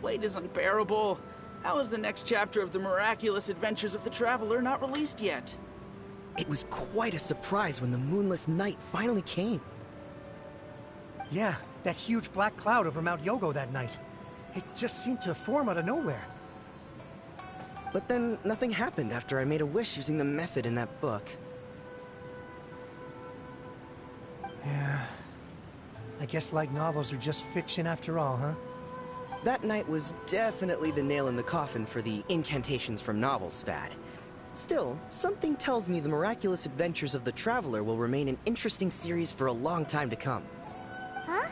Speaker 10: Wait is unbearable. How is the next chapter of the miraculous adventures of the Traveler not released yet?
Speaker 15: It was quite a surprise when the moonless night finally came.
Speaker 11: Yeah, that huge black cloud over Mount Yogo that night. It just seemed to form out of nowhere.
Speaker 15: But then nothing happened after I made a wish using the method in that book.
Speaker 11: Yeah. I guess light novels are just fiction after all, huh?
Speaker 15: That night was definitely the nail in the coffin for the incantations from novels fad. Still, something tells me the miraculous adventures of the Traveler will remain an interesting series for a long time to come.
Speaker 3: Huh?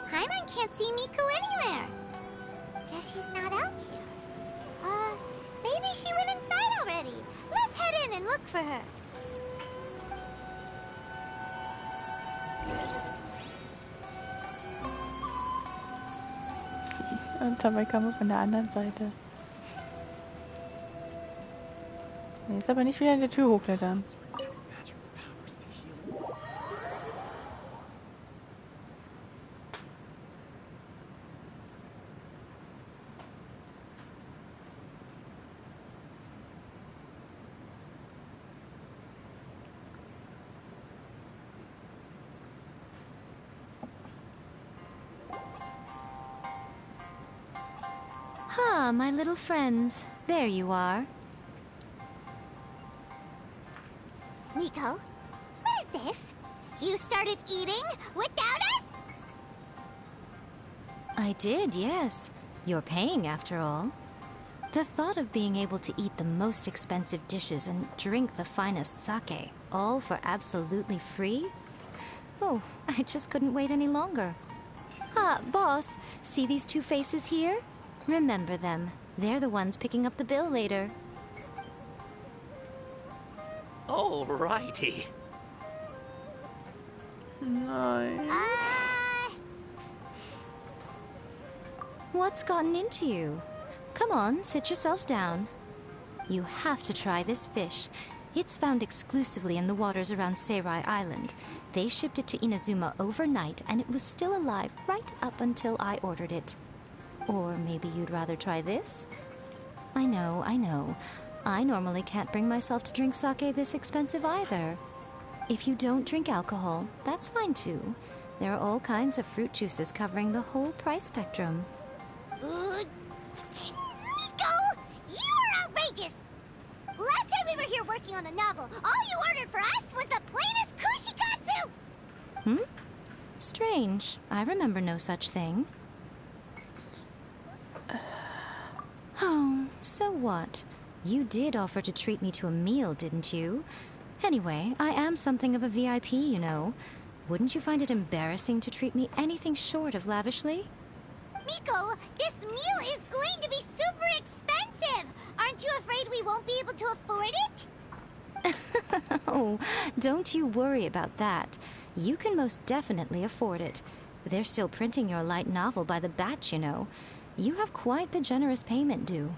Speaker 3: Paimon can't see Miko anywhere. Guess she's not out here. Maybe she went inside already. Let's head in and look for her.
Speaker 1: Und dabei kam er von der anderen Seite. Jetzt aber nicht wieder in die Tür hochklettern.
Speaker 2: Ah, my little friends. There you are.
Speaker 3: Miko, what is this? You started eating without us?
Speaker 2: I did, yes. You're paying after all. The thought of being able to eat the most expensive dishes and drink the finest sake, all for absolutely free? Oh, I just couldn't wait any longer. Ah, boss, see these two faces here? Remember them. They're the ones picking up the bill later.
Speaker 12: Alrighty.
Speaker 1: Nein.
Speaker 2: What's gotten into you? Come on, sit yourselves down. You have to try this fish. It's found exclusively in the waters around Seirai Island. They shipped it to Inazuma overnight, and it was still alive right up until I ordered it. Or maybe you'd rather try this? I know, I know. I normally can't bring myself to drink sake this expensive either. If you don't drink alcohol, that's fine too. There are all kinds of fruit juices covering the whole price spectrum.
Speaker 3: Miko, you are outrageous! Last time we were here working on the novel, all you ordered for us was the plainest kushikatsu!
Speaker 2: Hmm? Strange. I remember no such thing. Oh, so what? You did offer to treat me to a meal, didn't you? Anyway, I am something of a VIP, you know. Wouldn't you find it embarrassing to treat me anything short of lavishly?
Speaker 3: Miko, this meal is going to be super expensive! Aren't you afraid we won't be able to afford it?
Speaker 2: Oh, don't you worry about that. You can most definitely afford it. They're still printing your light novel by the batch, you know. You have quite the generous payment due.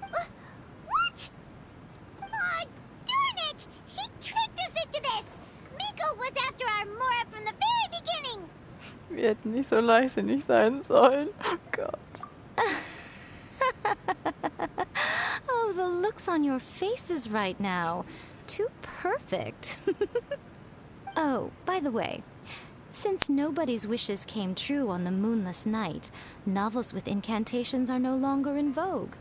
Speaker 3: What? Oh, darn it! She tricked us into this! Miko was after our Mora from the very beginning!
Speaker 1: Wir hätten nicht so leichtsinnig sein sollen. Oh Gott.
Speaker 2: Oh, the looks on your faces right now. Too perfect. Oh, by the way, since nobody's wishes came true on the moonless night, novels with incantations are no longer in vogue.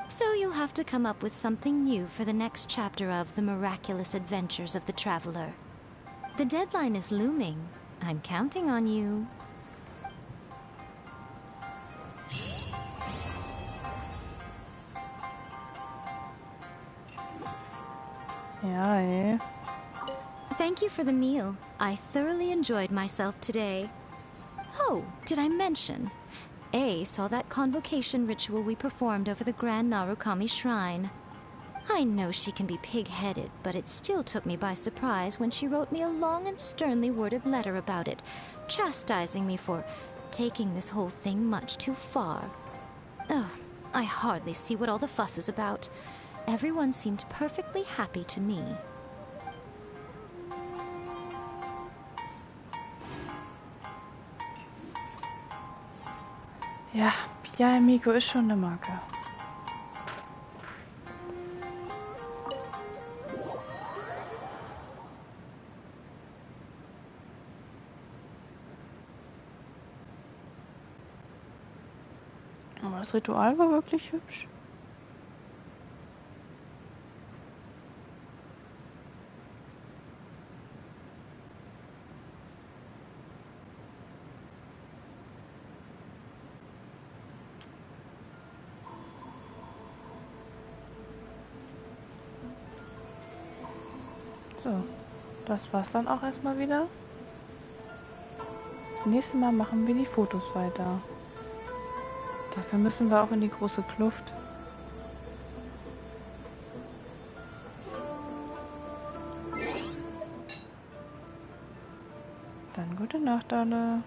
Speaker 2: So you'll have to come up with something new for the next chapter of The Miraculous Adventures of the Traveler. The deadline is looming. I'm counting on you.
Speaker 1: Ja, ey.
Speaker 2: Thank you for the meal. I thoroughly enjoyed myself today. Oh, did I mention? A saw that convocation ritual we performed over the Grand Narukami Shrine. I know she can be pig-headed, but it still took me by surprise when she wrote me a long and sternly worded letter about it, chastising me for taking this whole thing much too far. Ugh, I hardly see what all the fuss is about. Everyone seemed perfectly happy to me.
Speaker 1: Ja, ja, Miko ist schon eine Marke. Aber das Ritual war wirklich hübsch. So, das war's dann auch erstmal wieder. Nächstes Mal machen wir die Fotos weiter. Dafür müssen wir auch in die große Kluft. Dann gute Nacht alle.